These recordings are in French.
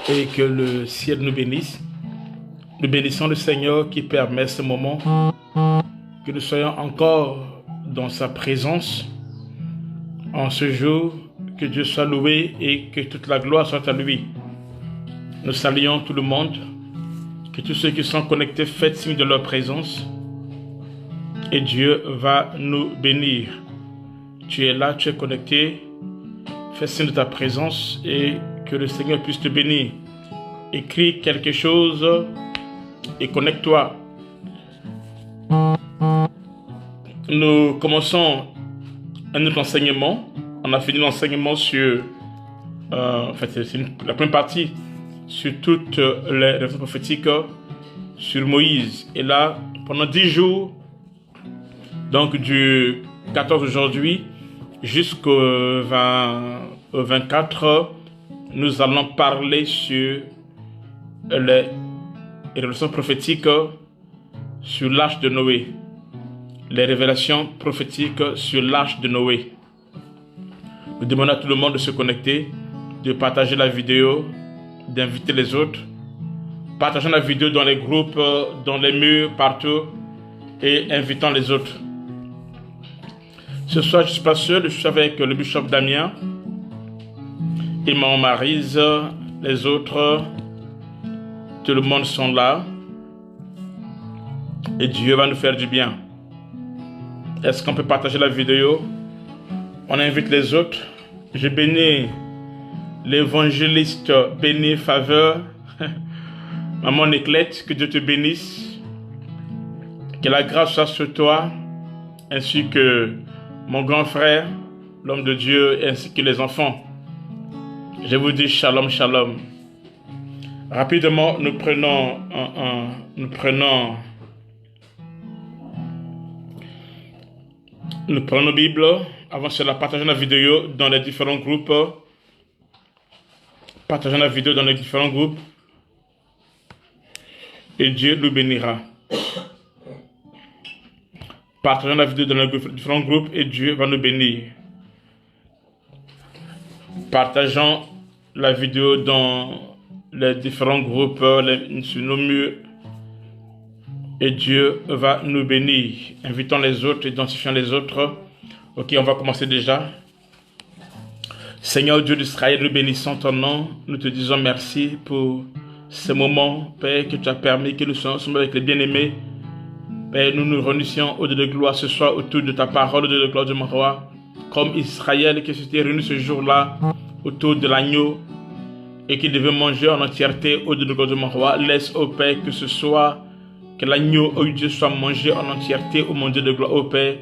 et que le ciel nous bénisse. Nous bénissons le Seigneur qui permet ce moment, que nous soyons encore dans sa présence en ce jour. Que Dieu soit loué et que toute la gloire soit à lui. Nous saluons tout le monde, que tous ceux qui sont connectés fassent signe de leur présence et Dieu va nous bénir. Tu es là, tu es connecté, fais signe de ta présence et que le Seigneur puisse te bénir. Écris quelque chose et connecte-toi. Nous commençons un autre enseignement. On a fini l'enseignement sur, c'est la première partie sur toutes les révélations prophétiques sur Moïse. Et là, pendant 10 jours, donc du 14 aujourd'hui jusqu'au 24, nous allons parler sur les révélations prophétiques sur l'arche de Noé. Les révélations prophétiques sur l'arche de Noé. Nous demandons à tout le monde de se connecter, de partager la vidéo, d'inviter les autres. Partageons la vidéo dans les groupes, dans les murs, partout, et invitons les autres. Ce soir, je ne suis pas seul, je suis avec le bishop Damien, Imam Maryse, les autres, tout le monde sont là. Et Dieu va nous faire du bien. Est-ce qu'on peut partager la vidéo? On invite les autres. Je bénis l'évangéliste Béni Faveur. Maman Éclette, que Dieu te bénisse. Que la grâce soit sur toi, ainsi que mon grand frère, l'homme de Dieu, ainsi que les enfants. Je vous dis shalom, shalom. Rapidement, nous prenons nos Bibles. Avant cela, partageons la vidéo dans les différents groupes. Partageons la vidéo dans les différents groupes. Et Dieu nous bénira. Partageons la vidéo dans les différents groupes et Dieu va nous bénir. Partageons la vidéo dans les différents groupes, sur nos murs. Et Dieu va nous bénir. Invitons les autres, identifions les autres. Ok, on va commencer déjà. Seigneur Dieu d'Israël, nous bénissons ton nom. Nous te disons merci pour ce moment, Père, que tu as permis que nous soyons ensemble avec les bien-aimés. Père, nous nous réunissons au Dieu de gloire ce soir autour de ta parole, au Dieu de gloire de mon roi. Comme Israël qui s'était réuni ce jour-là autour de l'agneau et qui devait manger en entièreté au Dieu de gloire de mon roi. Laisse, ô Père, que ce soit, que l'agneau, ô Dieu, soit mangé en entièreté, ô mon Dieu de gloire, ô Père.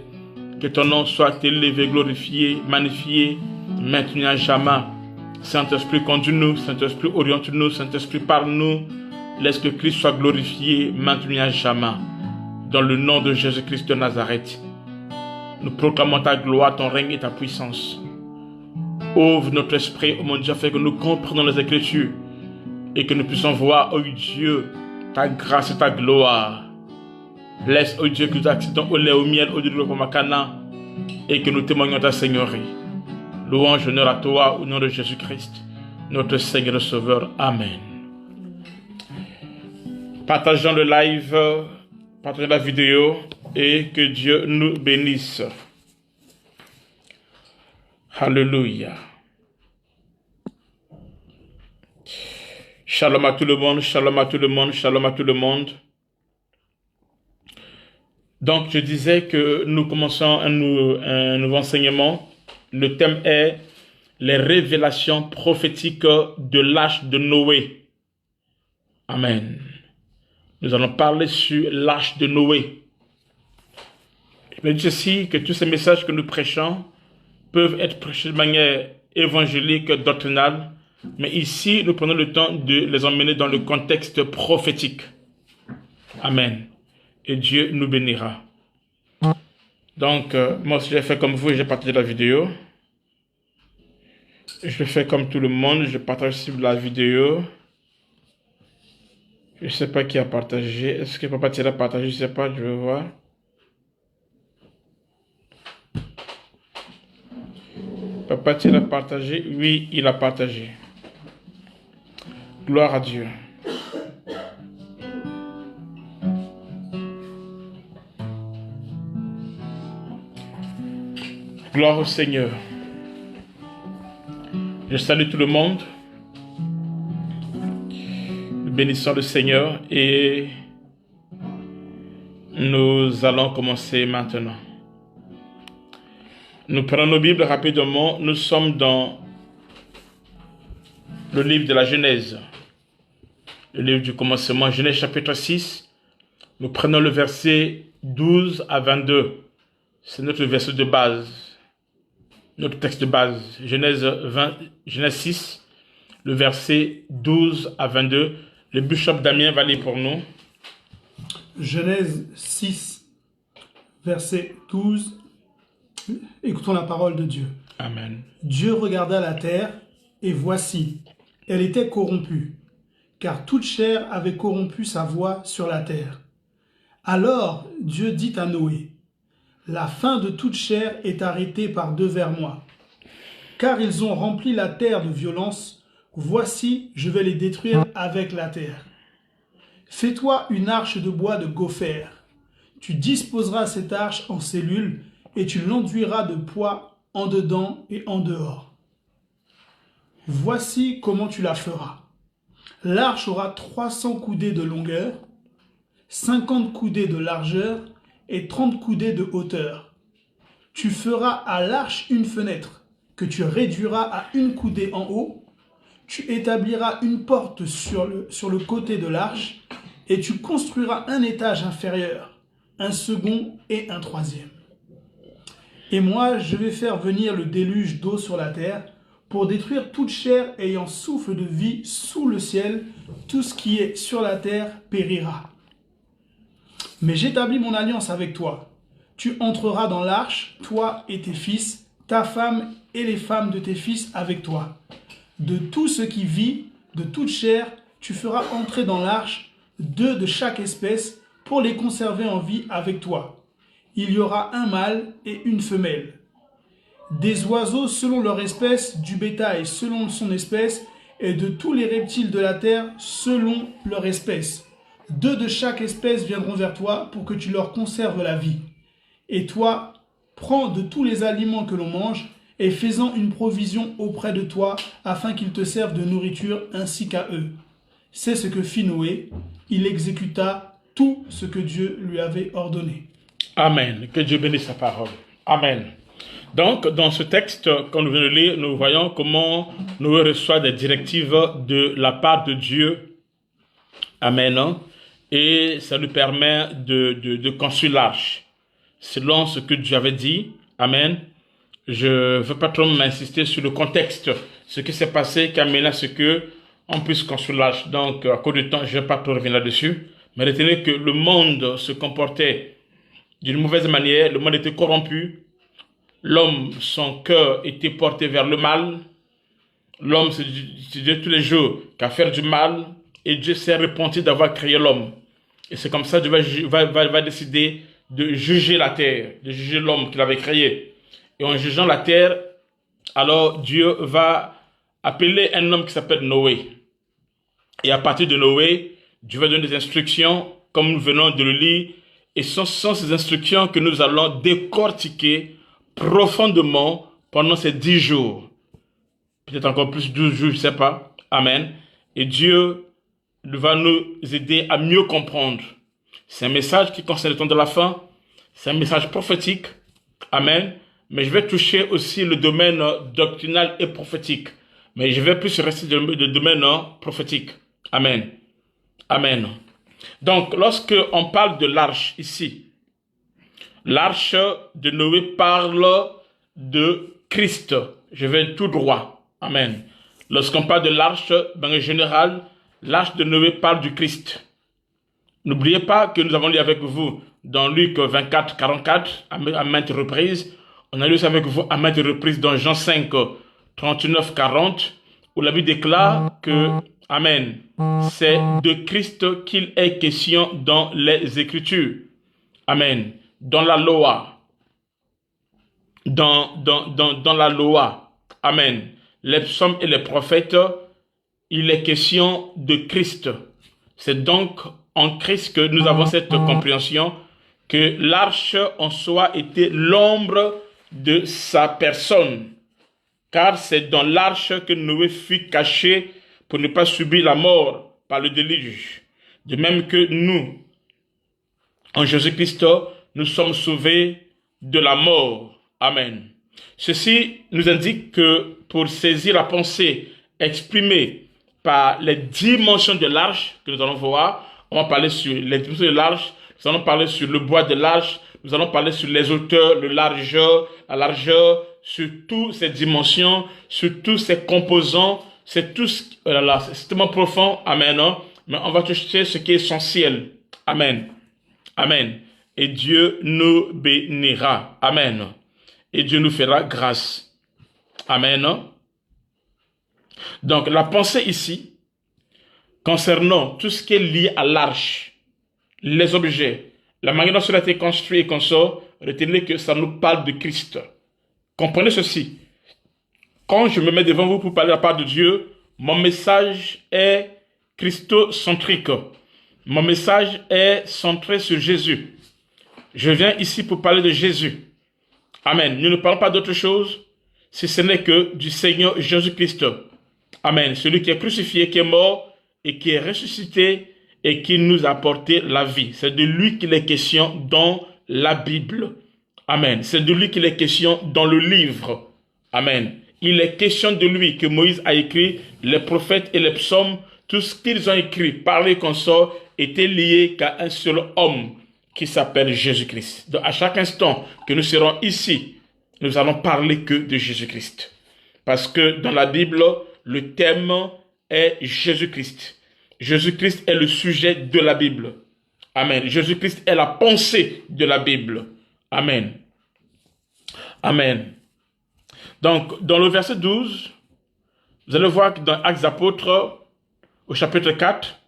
Que ton nom soit élevé, glorifié, magnifié, maintenu à jamais. Saint-Esprit, conduis-nous, Saint-Esprit, oriente-nous, Saint-Esprit, parle-nous. Laisse que Christ soit glorifié, maintenu à jamais. Dans le nom de Jésus-Christ de Nazareth, nous proclamons ta gloire, ton règne et ta puissance. Ouvre notre esprit, ô mon Dieu, afin que nous comprenions les Écritures et que nous puissions voir, ô Dieu, ta grâce et ta gloire. Laisse, ô Dieu, que nous accédons au lait, au miel, au Dieu de Macana, et que nous témoignons ta Seigneurie. Louange, honneur à toi, au nom de Jésus-Christ, notre Seigneur et Sauveur. Amen. Partageons le live, partageons la vidéo, et que Dieu nous bénisse. Alléluia. Shalom à tout le monde, shalom à tout le monde, shalom à tout le monde. Donc, je disais que nous commençons un nouveau enseignement. Le thème est les révélations prophétiques de l'arche de Noé. Amen. Nous allons parler sur l'arche de Noé. Je me dis ceci, que tous ces messages que nous prêchons peuvent être prêchés de manière évangélique, doctrinale, mais ici, nous prenons le temps de les emmener dans le contexte prophétique. Amen. Et Dieu nous bénira. Donc, moi aussi j'ai fait comme vous et j'ai partagé la vidéo. Je fais comme tout le monde, je partage sur la vidéo. Je ne sais pas qui a partagé. Est-ce que Papa Thierry a partagé? Je ne sais pas, je vais voir. Papa Thierry a partagé? Oui, il a partagé. Gloire à Dieu. Gloire au Seigneur. Je salue tout le monde. Nous bénissons le Seigneur et nous allons commencer maintenant. Nous prenons nos Bibles rapidement. Nous sommes dans le livre de la Genèse. Le livre du commencement, Genèse chapitre 6. Nous prenons le verset 12 à 22. C'est notre verset de base. Notre texte de base, Genèse 6, le verset 12 à 22. Le bishop Damien va lire pour nous. Genèse 6, verset 12. Écoutons la parole de Dieu. Amen. Dieu regarda la terre, et voici, elle était corrompue, car toute chair avait corrompu sa voie sur la terre. Alors Dieu dit à Noé, la fin de toute chair est arrêtée par devers moi. Car ils ont rempli la terre de violence, voici, je vais les détruire avec la terre. Fais-toi une arche de bois de gopher. Tu disposeras cette arche en cellules et tu l'enduiras de poids en dedans et en dehors. Voici comment tu la feras. L'arche aura 300 coudées de longueur, 50 coudées de largeur et 30 coudées de hauteur. Tu feras à l'arche une fenêtre, que tu réduiras à une coudée en haut. Tu établiras une porte sur le côté de l'arche, et tu construiras un étage inférieur, un second et un troisième. Et moi, je vais faire venir le déluge d'eau sur la terre, pour détruire toute chair ayant souffle de vie sous le ciel. Tout ce qui est sur la terre périra. Mais j'établis mon alliance avec toi. Tu entreras dans l'arche, toi et tes fils, ta femme et les femmes de tes fils avec toi. De tout ce qui vit, de toute chair, tu feras entrer dans l'arche 2 de chaque espèce pour les conserver en vie avec toi. Il y aura un mâle et une femelle. Des oiseaux selon leur espèce, du bétail selon son espèce, et de tous les reptiles de la terre selon leur espèce. 2 de chaque espèce viendront vers toi pour que tu leur conserves la vie. Et toi, prends de tous les aliments que l'on mange et fais-en une provision auprès de toi afin qu'ils te servent de nourriture ainsi qu'à eux. C'est ce que fit Noé. Il exécuta tout ce que Dieu lui avait ordonné. Amen. Que Dieu bénisse sa parole. Amen. Donc, dans ce texte qu'on vient de lire, nous voyons comment Noé reçoit des directives de la part de Dieu. Amen. Et ça lui permet de construire l'arche, selon ce que Dieu avait dit. Amen. Je ne veux pas trop m'insister sur le contexte, ce qui s'est passé, qui a mené à ce qu'on puisse construire l'arche. Donc, à cause du temps, je ne vais pas trop revenir là-dessus. Mais retenez que le monde se comportait d'une mauvaise manière, le monde était corrompu. L'homme, son cœur était porté vers le mal. L'homme se disait tous les jours qu'à faire du mal. Et Dieu s'est repenti d'avoir créé l'homme. Et c'est comme ça que Dieu va décider de juger la terre, de juger l'homme qu'il avait créé. Et en jugeant la terre, alors Dieu va appeler un homme qui s'appelle Noé. Et à partir de Noé, Dieu va donner des instructions, comme nous venons de le lire. Et ce sont ces instructions que nous allons décortiquer profondément pendant ces 10 jours. Peut-être encore plus 12 jours, je ne sais pas. Amen. Et Dieu va nous aider à mieux comprendre. C'est un message qui concerne le temps de la fin. C'est un message prophétique. Amen. Mais je vais toucher aussi le domaine doctrinal et prophétique. Mais je vais plus rester dans le domaine prophétique. Amen. Amen. Donc, lorsque on parle de l'arche ici, l'arche de Noé parle de Christ. Je vais tout droit. Amen. Lorsqu'on parle de l'arche, en général, l'arche de Noé parle du Christ. N'oubliez pas que nous avons lu avec vous dans Luc 24, 44, à maintes reprises. On a lu ça avec vous à maintes reprises dans Jean 5, 39, 40, où la Bible déclare que, Amen, c'est de Christ qu'il est question dans les Écritures. Amen. Dans la loi. Dans la loi. Amen. Les psaumes et les prophètes il est question de Christ. C'est donc en Christ que nous avons cette compréhension que l'arche en soi était l'ombre de sa personne. Car c'est dans l'arche que Noé fut caché pour ne pas subir la mort par le déluge. De même que nous, en Jésus-Christ, nous sommes sauvés de la mort. Amen. Ceci nous indique que pour saisir la pensée exprimée par les dimensions de l'arche que nous allons voir, on va parler sur les dimensions de l'arche, nous allons parler sur le bois de l'arche, nous allons parler sur les hauteurs, le largeur, la largeur, sur toutes ces dimensions, sur tous ces composants, c'est tout c'est tellement profond, amen, hein? Mais on va toucher ce qui est essentiel, amen, amen, et Dieu nous bénira, amen, et Dieu nous fera grâce, amen. Donc la pensée ici, concernant tout ce qui est lié à l'arche, les objets, la manière dont cela a été construit et qu'on sort, retenez que ça nous parle de Christ. Comprenez ceci. Quand je me mets devant vous pour parler de la part de Dieu, mon message est christocentrique. Mon message est centré sur Jésus. Je viens ici pour parler de Jésus. Amen. Nous ne parlons pas d'autre chose si ce n'est que du Seigneur Jésus-Christ. Amen. Celui qui est crucifié, qui est mort et qui est ressuscité et qui nous a apporté la vie. C'est de lui qu'il est question dans la Bible. Amen. C'est de lui qu'il est question dans le livre. Amen. Il est question de lui que Moïse a écrit, les prophètes et les psaumes, tout ce qu'ils ont écrit, parlé, consort, était lié qu'à un seul homme qui s'appelle Jésus-Christ. Donc à chaque instant que nous serons ici, nous allons parler que de Jésus-Christ. Parce que dans la Bible, le thème est Jésus-Christ. Jésus-Christ est le sujet de la Bible. Amen. Jésus-Christ est la pensée de la Bible. Amen. Amen. Donc, dans le verset 12, vous allez voir que dans Actes des Apôtres, au chapitre 4,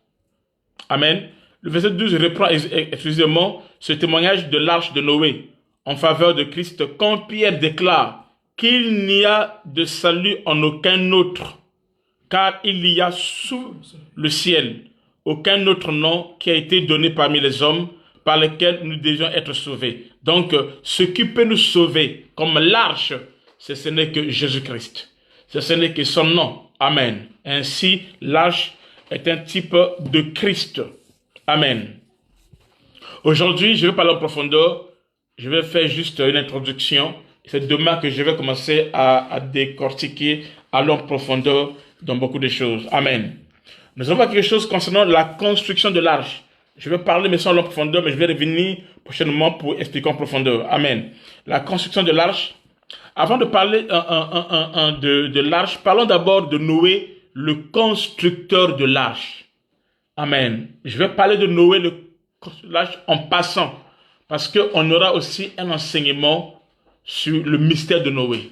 Amen, le verset 12 reprend exclusivement ce témoignage de l'arche de Noé en faveur de Christ quand Pierre déclare qu'il n'y a de salut en aucun autre, car il y a sous le ciel aucun autre nom qui a été donné parmi les hommes par lequel nous devions être sauvés. Donc, ce qui peut nous sauver, comme l'arche, ce n'est que Jésus-Christ. Ce n'est que son nom. Amen. Ainsi, l'arche est un type de Christ. Amen. Aujourd'hui, je vais parler en profondeur. Je vais faire juste une introduction. C'est demain que je vais commencer à décortiquer, aller en profondeur dans beaucoup de choses. Amen. Nous allons voir quelque chose concernant la construction de l'arche. Je vais parler mais sans aller en profondeur, mais je vais revenir prochainement pour expliquer en profondeur. Amen. La construction de l'arche. Avant de parler de l'arche, parlons d'abord de Noé, le constructeur de l'arche. Amen. Je vais parler de Noé, le constructeur de l'arche, en passant, parce qu'on aura aussi un enseignement sur le mystère de Noé.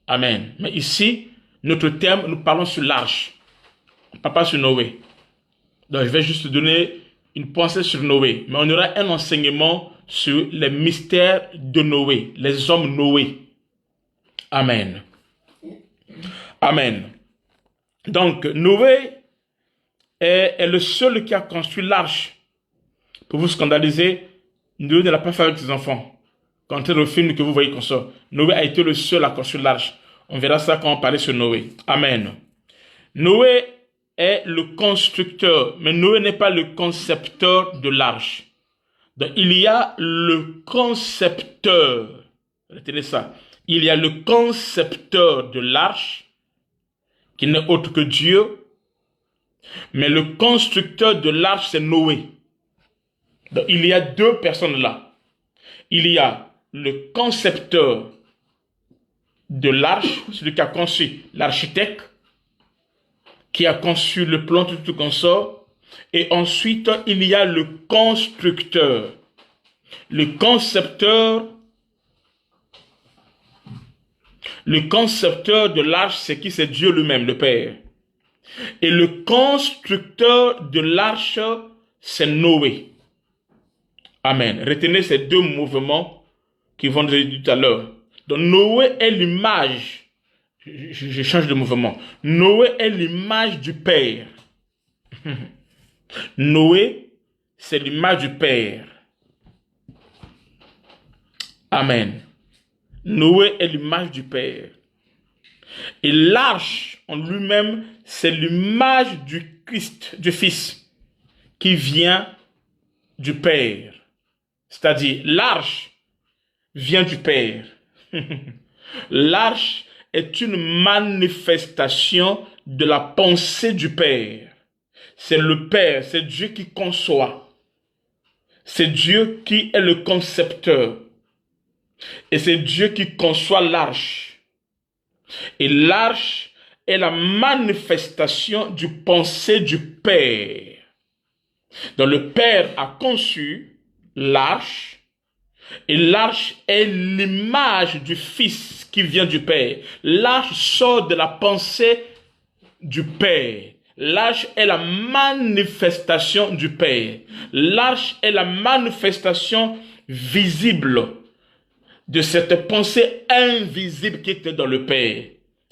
Amen. Mais ici, notre thème, nous parlons sur l'arche. On ne parle pas sur Noé. Donc, je vais juste donner une pensée sur Noé. Mais on aura un enseignement sur les mystères de Noé, les hommes Noé. Amen. Amen. Donc, Noé est le seul qui a construit l'arche. Pour vous scandaliser, Noé ne l'a pas fait avec ses enfants. Quand le film que vous voyez comme ça, Noé a été le seul à construire l'arche. On verra ça quand on parle sur Noé. Amen. Noé est le constructeur, mais Noé n'est pas le concepteur de l'arche. Donc, il y a le concepteur. Retenez ça. Il y a le concepteur de l'arche, qui n'est autre que Dieu, mais le constructeur de l'arche, c'est Noé. Donc, il y a deux personnes là. Il y a le concepteur de l'arche, celui qui a conçu l'architecte, qui a conçu le plan tout consort, et ensuite, il y a le constructeur. Le concepteur de l'arche, c'est qui? C'est Dieu lui-même, le Père. Et le constructeur de l'arche, c'est Noé. Amen. Retenez ces deux mouvements qui vont nous dire tout à l'heure. Donc Noé est l'image Je change de mouvement. Noé est l'image du Père. Noé, c'est l'image du Père. Amen. Noé est l'image du Père. Et l'arche en lui-même, c'est l'image du Christ, du Fils, qui vient du Père. C'est-à-dire, l'arche vient du Père. L'arche est une manifestation de la pensée du Père. C'est le Père, c'est Dieu qui conçoit. C'est Dieu qui est le concepteur. Et c'est Dieu qui conçoit l'arche. Et l'arche est la manifestation du pensée du Père. Donc le Père a conçu l'arche. Et l'arche est l'image du Fils qui vient du Père. L'arche sort de la pensée du Père. L'arche est la manifestation du Père. L'arche est la manifestation visible de cette pensée invisible qui était dans le Père.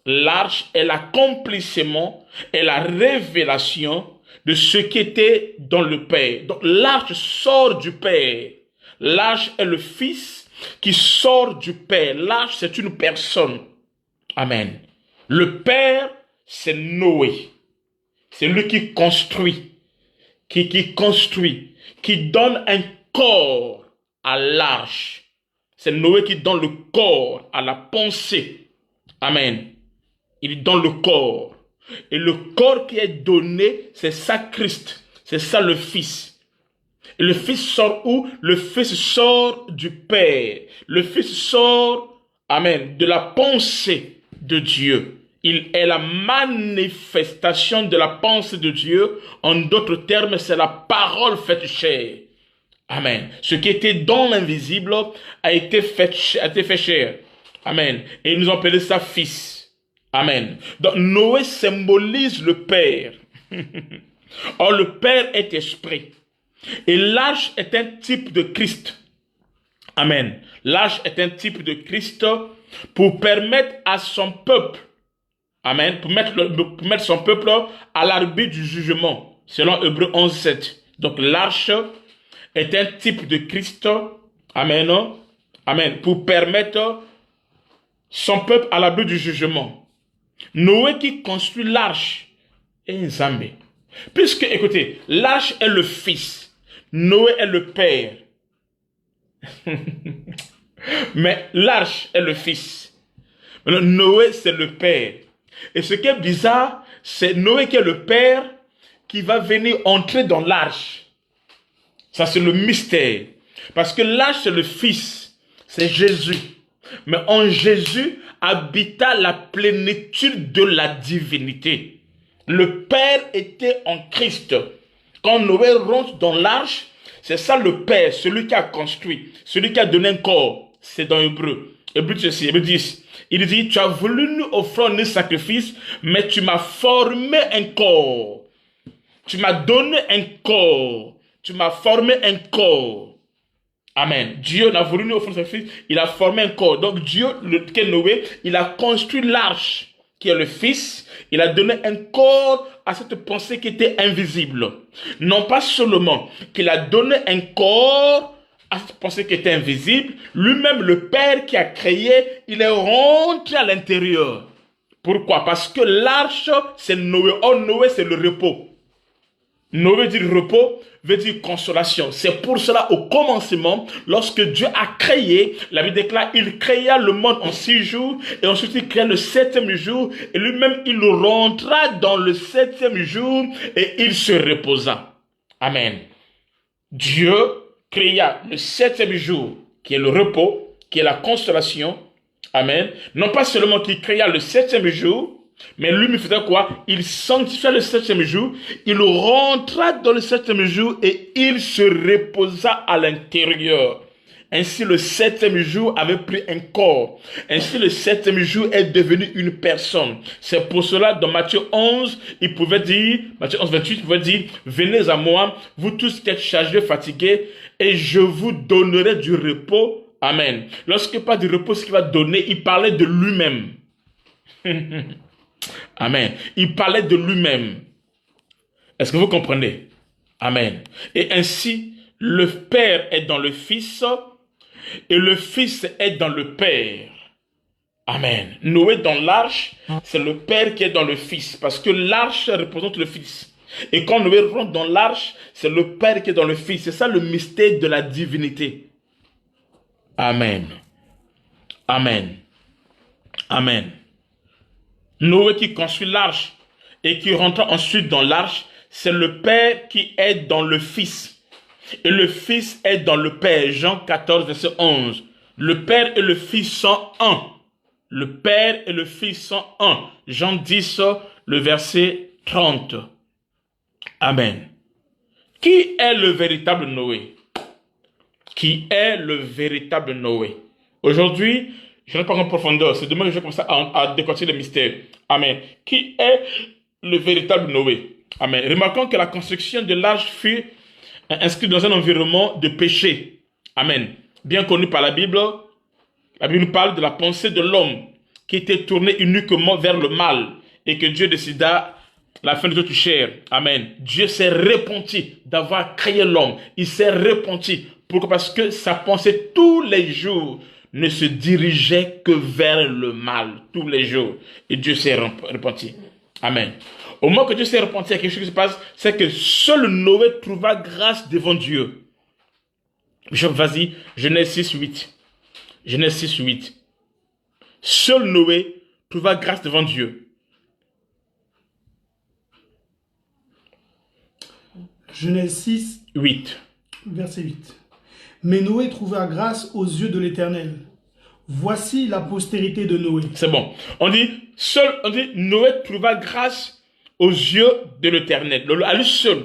L'arche est l'accomplissement et la révélation de ce qui était dans le Père. Donc l'arche sort du Père. L'arche est le Fils qui sort du Père. L'arche, c'est une personne. Amen. Le Père, c'est Noé. C'est lui qui construit, qui construit, qui donne un corps à l'arche. C'est Noé qui donne le corps à la pensée. Amen. Il donne le corps. Et le corps qui est donné, c'est ça Christ. C'est ça le Fils. Et le Fils sort où? Le Fils sort du Père. Le Fils sort, amen, de la pensée de Dieu. Il est la manifestation de la pensée de Dieu. En d'autres termes, c'est la parole faite chair. Amen. Ce qui était dans l'invisible a été fait chair. Amen. Et ils nous ont appelé ça Fils. Amen. Donc Noé symbolise le Père. Or le Père est esprit. Et l'arche est un type de Christ. Amen. L'arche est un type de Christ pour permettre à son peuple, amen, pour mettre son peuple à l'arbitre du jugement, selon Hébreux 11, 7. Donc l'arche est un type de Christ, amen, amen, pour permettre son peuple à l'arbitre du jugement. Noé qui construit l'arche est un Zambé. Puisque, écoutez, l'arche est le Fils, Noé est le Père. Mais l'arche est le Fils. Maintenant, Noé, c'est le Père. Et ce qui est bizarre, c'est Noé qui est le Père qui va venir entrer dans l'arche. Ça, c'est le mystère. Parce que l'arche, c'est le Fils. C'est Jésus. Mais en Jésus habita la plénitude de la divinité. Le Père était en Christ. Quand Noé rentre dans l'arche, c'est ça le Père, celui qui a construit, celui qui a donné un corps. C'est dans Hébreux. Hébreux 10. Il dit, tu as voulu nous offrir un sacrifice, mais tu m'as formé un corps. Tu m'as donné un corps. Tu m'as formé un corps. Amen. Dieu n'a voulu nous offrir un sacrifice, il a formé un corps. Donc Dieu, lequel Noé, il a construit l'arche, qui est le Fils. Il a donné un corps à cette pensée qui était invisible. Non pas seulement qu'il a donné un corps à cette pensée qui était invisible, lui-même le Père qui a créé, il est rentré à l'intérieur. Pourquoi? Parce que l'arche, c'est Noé. Or, Noé, c'est le repos. Noé veut dire repos, veut dire consolation. C'est pour cela, au commencement, lorsque Dieu a créé, la Bible déclare, il créa le monde en 6 jours, et ensuite il créa le 7e jour, et lui-même, il rentra dans le 7e jour, et il se reposa. Amen. Dieu créa le 7e jour, qui est le repos, qui est la consolation. Amen. Non pas seulement qu'il créa le 7e jour, mais lui, il faisait quoi? Il sanctifia le 7e jour, il rentra dans le 7e jour et il se reposa à l'intérieur. Ainsi, le 7e jour avait pris un corps. Ainsi, le 7e jour est devenu une personne. C'est pour cela, dans Matthieu 11, il pouvait dire, Matthieu 11, 28, il pouvait dire, venez à moi, vous tous qui êtes chargés, fatigués, et je vous donnerai du repos. Amen. Lorsqu'il parle du repos, ce qu'il va donner, il parlait de lui-même. Amen. Il parlait de lui-même. Est-ce que vous comprenez? Amen. Et ainsi, le Père est dans le Fils et le Fils est dans le Père. Amen. Noé dans l'arche, c'est le Père qui est dans le Fils, parce que l'arche représente le Fils. Et quand Noé rentre dans l'arche, c'est le Père qui est dans le Fils. C'est ça le mystère de la divinité. Amen. Amen. Amen. Noé qui construit l'arche et qui rentre ensuite dans l'arche, c'est le Père qui est dans le Fils. Et le Fils est dans le Père. Jean 14, verset 11. Le Père et le Fils sont un. Le Père et le Fils sont un. Jean 10, le verset 30. Amen. Qui est le véritable Noé? Qui est le véritable Noé? Aujourd'hui, je n'ai pas en profondeur. C'est demain que je vais commencer à décortiquer le mystère. Amen. Qui est le véritable Noé? Amen. Remarquons que la construction de l'arche fut inscrite dans un environnement de péché. Amen. Bien connu par la Bible parle de la pensée de l'homme qui était tournée uniquement vers le mal et que Dieu décida la fin de toute chair. Amen. Dieu s'est repenti d'avoir créé l'homme. Il s'est repenti. Pourquoi? Parce que sa pensée tous les jours ne se dirigeait que vers le mal. Tous les jours. Et Dieu s'est repenti. Amen. Au moment que Dieu s'est repenti, il y a quelque chose qui se passe, c'est que seul Noé trouva grâce devant Dieu. Bishop, vas-y, Genèse 6, 8. Genèse 6, 8. Seul Noé trouva grâce devant Dieu. Genèse 6, 8. Verset 8. Mais Noé trouva grâce aux yeux de l'Éternel. Voici la postérité de Noé. C'est bon. On dit Noé trouva grâce aux yeux de l'Éternel. À lui seul.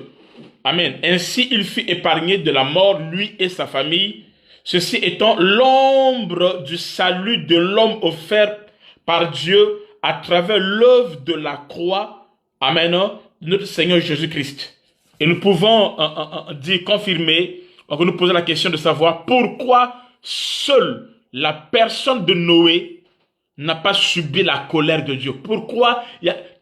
Amen. Ainsi, il fut épargné de la mort, lui et sa famille. Ceci étant l'ombre du salut de l'homme offert par Dieu à travers l'œuvre de la croix. Amen. De notre Seigneur Jésus-Christ. Et nous pouvons confirmer, nous poser la question de savoir pourquoi seule la personne de Noé n'a pas subi la colère de Dieu. Pourquoi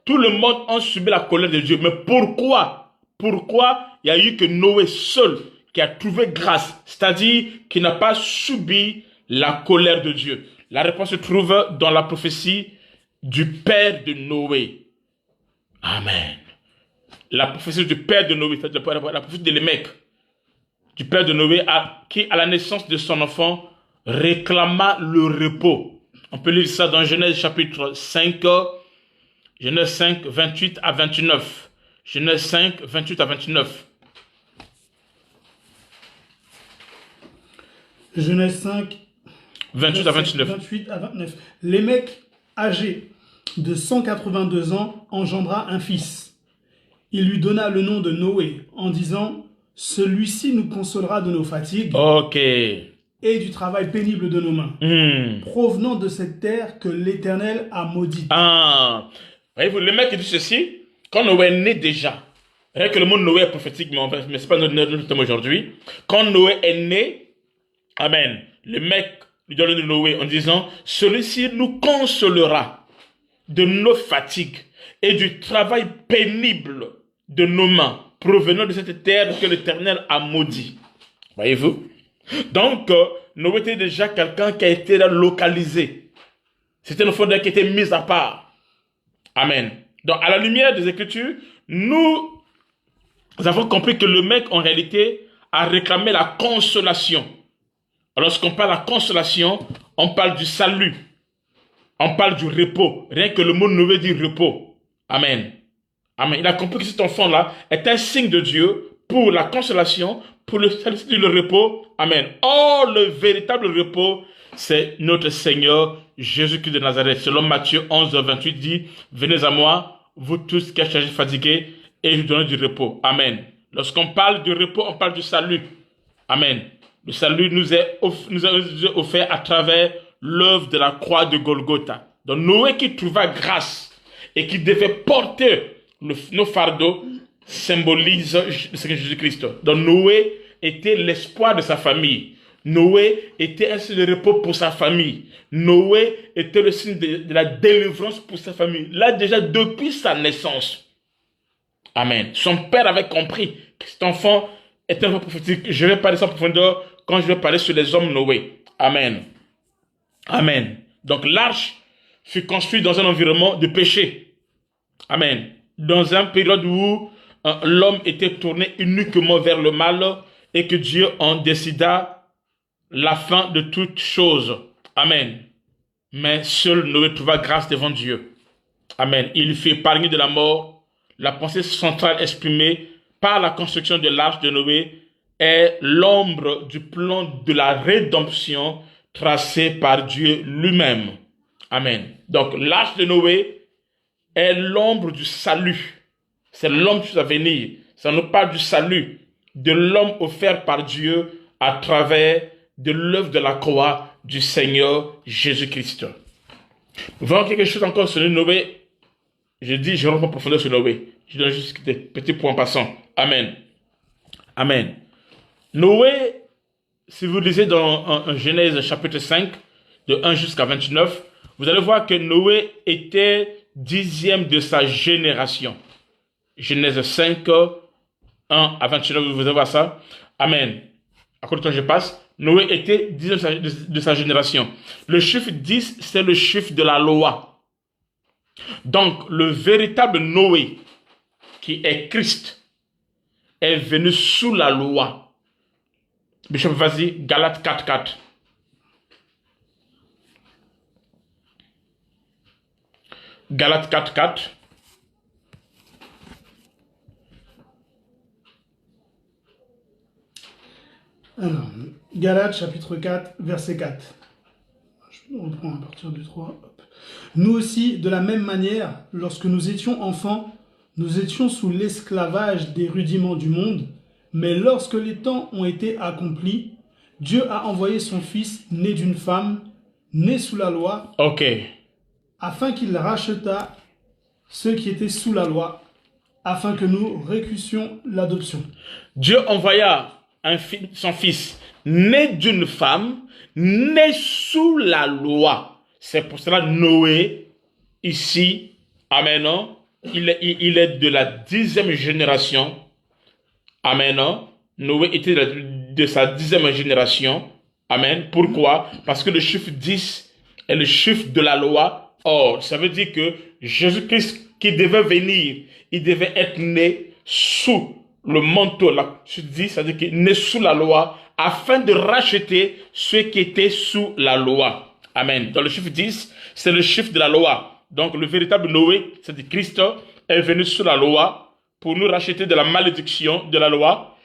tout le monde a subi la colère de Dieu. Mais pourquoi il n'y a eu que Noé seul qui a trouvé grâce, c'est-à-dire qui n'a pas subi la colère de Dieu? La réponse se trouve dans la prophétie du père de Noé. Amen. La prophétie du père de Noé, c'est-à-dire la prophétie de Lémec, du père de Noé, qui à la naissance de son enfant réclama le repos. On peut lire ça dans Genèse chapitre 5, Genèse 5, 28 à 29. Genèse 5, 28 à 29. Genèse 5, 28 à 29. 28 à 29. Lémec, âgé de 182 ans, engendra un fils. Il lui donna le nom de Noé, en disant « Celui-ci nous consolera de nos fatigues et du travail pénible de nos mains, provenant de cette terre que l'Éternel a maudite. » Voyez-vous, le mec dit ceci, quand Noé est né déjà, rien que le mot Noé est prophétique, mais ce n'est pas notre thème aujourd'hui. Quand Noé est né, amen, le mec lui donne le nom de Noé en disant « Celui-ci nous consolera de nos fatigues et du travail pénible de nos mains, provenant de cette terre que l'Éternel a maudit. » Voyez-vous? Donc, Noé était déjà quelqu'un qui a été localisé. C'était une fondation qui était mise à part. Amen. Donc, à la lumière des Écritures, nous avons compris que le mec, en réalité, a réclamé la consolation. Alors, lorsqu'on parle de la consolation, on parle du salut. On parle du repos. Rien que le mot Noé dit repos. Amen. Amen. Il a compris que cet enfant-là est un signe de Dieu pour la consolation, pour le salut, le repos. Amen. Or, le véritable repos, c'est notre Seigneur Jésus-Christ de Nazareth. Selon Matthieu 11, 28 dit, « Venez à moi, vous tous qui êtes chargés fatigués, et je vous donnerai du repos. » Amen. Lorsqu'on parle du repos, on parle du salut. Amen. Le salut nous est offert à travers l'œuvre de la croix de Golgotha. Donc Noé qui trouva grâce et qui devait porter nos fardeaux symbolise le Seigneur Jésus-Christ. Donc Noé était l'espoir de sa famille. Noé était un signe de repos pour sa famille. Noé était le signe de la délivrance pour sa famille. Là, déjà, depuis sa naissance. Amen. Son père avait compris que cet enfant est un enfant prophétique. Je vais parler sans profondeur quand je vais parler sur les hommes Noé. Amen. Amen. Donc, l'arche fut construite dans un environnement de péché. Amen. Dans une période où l'homme était tourné uniquement vers le mal et que Dieu en décida la fin de toutes choses. Amen. Mais seul Noé trouva grâce devant Dieu. Amen. Il fut épargné de la mort. La pensée centrale exprimée par la construction de l'arche de Noé est l'ombre du plan de la rédemption tracé par Dieu lui-même. Amen. Donc l'arche de Noé est l'ombre du salut. C'est l'homme qui va venir. Ça nous parle du salut, de l'homme offert par Dieu à travers de l'œuvre de la croix du Seigneur Jésus-Christ. Nous voyons quelque chose encore sur Noé. Je dis, je rentre en profondeur sur Noé. Je donne juste des petits points passants. Amen. Amen. Noé, si vous lisez dans Genèse chapitre 5, de 1 jusqu'à 29, vous allez voir que Noé était 10e de sa génération. Genèse 5, 1 à 29, vous allez voir ça. Amen. À combien de temps je passe? Noé était 10e de sa génération. Le chiffre 10, c'est le chiffre de la loi. Donc, le véritable Noé, qui est Christ, est venu sous la loi. Bishop, vas-y, Galates 4, 4. Galates 4, 4. Alors, Galates chapitre 4, verset 4. Je reprends à partir du 3. Hop. Nous aussi, de la même manière, lorsque nous étions enfants, nous étions sous l'esclavage des rudiments du monde, mais lorsque les temps ont été accomplis, Dieu a envoyé son Fils, né d'une femme, né sous la loi, afin qu'il rachetât ceux qui étaient sous la loi, afin que nous récussions l'adoption. Dieu envoya son Fils, né d'une femme, né sous la loi. C'est pour cela Noé, ici, amen, il est de la 10e génération. Amen. Noé était de sa 10e génération. Amen. Pourquoi? Parce que le chiffre 10 est le chiffre de la loi. Or, ça veut dire que Jésus-Christ qui devait venir, il devait être né sous le manteau. Là, je dis, ça veut dire qu'il est né sous la loi afin de racheter ceux qui étaient sous la loi. Amen. Dans le chiffre 10, c'est le chiffre de la loi. Donc, le véritable Noé, c'est-à-dire Christ, est venu sous la loi pour nous racheter de la malédiction de la loi,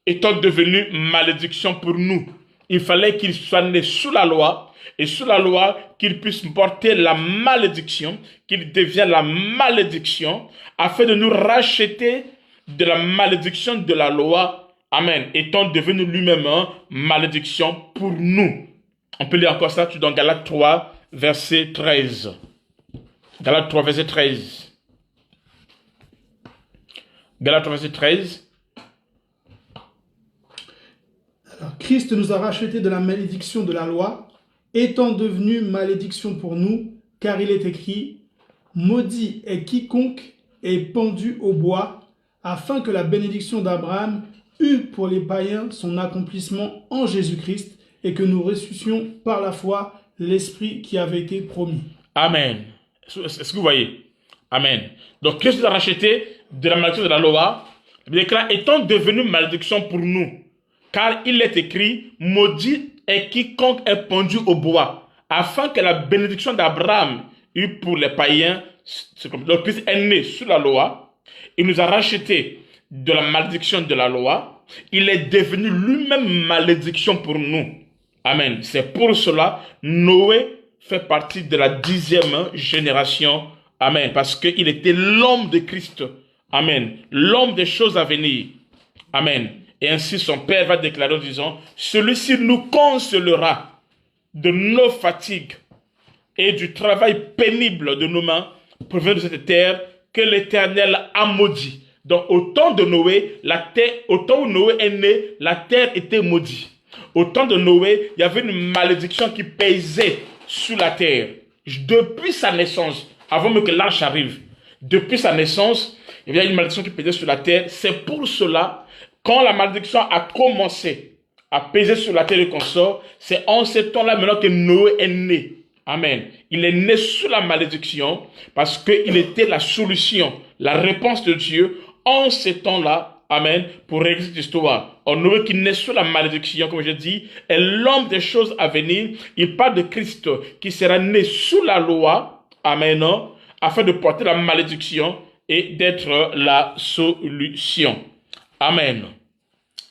étant devenu malédiction pour nous. Il fallait qu'il soit né sous la loi, et sous la loi, qu'il puisse porter la malédiction, qu'il devienne la malédiction, afin de nous racheter de la malédiction de la loi. Amen. Étant devenu lui-même malédiction pour nous. On peut lire encore ça dans Galates 3, verset 13. Galates 3, verset 13. Galates 3, verset 13. Alors, Christ nous a rachetés de la malédiction de la loi, étant devenu malédiction pour nous, car il est écrit, « Maudit est quiconque est pendu au bois, afin que la bénédiction d'Abraham eût pour les païens son accomplissement en Jésus-Christ, et que nous ressuscitions par la foi l'Esprit qui avait été promis. » Amen. Est-ce que vous voyez? Amen. Donc, Christ nous a racheté de la malédiction de la loi, étant devenu malédiction pour nous. Car il est écrit, maudit est quiconque est pendu au bois, afin que la bénédiction d'Abraham eût pour les païens. Donc, Christ est né sous la loi. Il nous a racheté de la malédiction de la loi. Il est devenu lui-même malédiction pour nous. Amen. C'est pour cela, Noé fait partie de la 10e génération. Amen. Parce qu'il était l'homme de Christ. Amen. L'homme des choses à venir. Amen. Et ainsi son père va déclarer en disant, celui-ci nous consolera de nos fatigues et du travail pénible de nos mains provenant de cette terre que l'Éternel a maudit. Donc au temps de Noé, au temps où Noé est né, la terre était maudite. Au temps de Noé, il y avait une malédiction qui pesait sur la terre. Depuis sa naissance, avant même que l'arche arrive, depuis sa naissance, il y a une malédiction qui pesait sur la terre. C'est pour cela, quand la malédiction a commencé à peser sur la terre et qu'on sort, c'est en ce temps-là maintenant que Noé est né. Amen. Il est né sous la malédiction parce qu'il était la solution, la réponse de Dieu en ce temps-là. Amen. Pour régler cette histoire. Or, Noé qui naît sous la malédiction, comme je dis, est l'homme des choses à venir. Il parle de Christ qui sera né sous la loi. Amen. Afin de porter la malédiction et d'être la solution. Amen.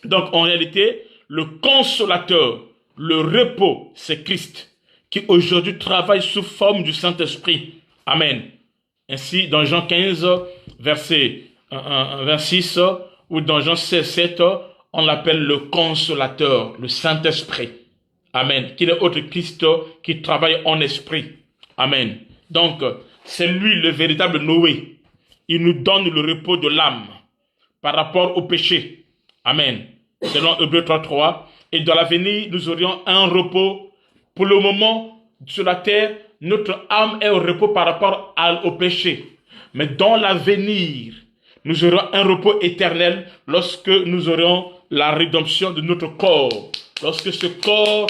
Donc, en réalité, le consolateur, le repos, c'est Christ, qui aujourd'hui travaille sous forme du Saint-Esprit. Amen. Ainsi, dans Jean 15, verset 26, ou dans Jean 16, 7, on l'appelle le consolateur, le Saint-Esprit. Amen. Qui est autre Christ qui travaille en esprit. Amen. Donc, c'est lui le véritable Noé. Il nous donne le repos de l'âme par rapport au péché. Amen. Selon Hébreux 3.3. Et dans l'avenir, nous aurions un repos. Pour le moment, sur la terre, notre âme est au repos par rapport au péché. Mais dans l'avenir, nous aurons un repos éternel lorsque nous aurons la rédemption de notre corps. Lorsque ce corps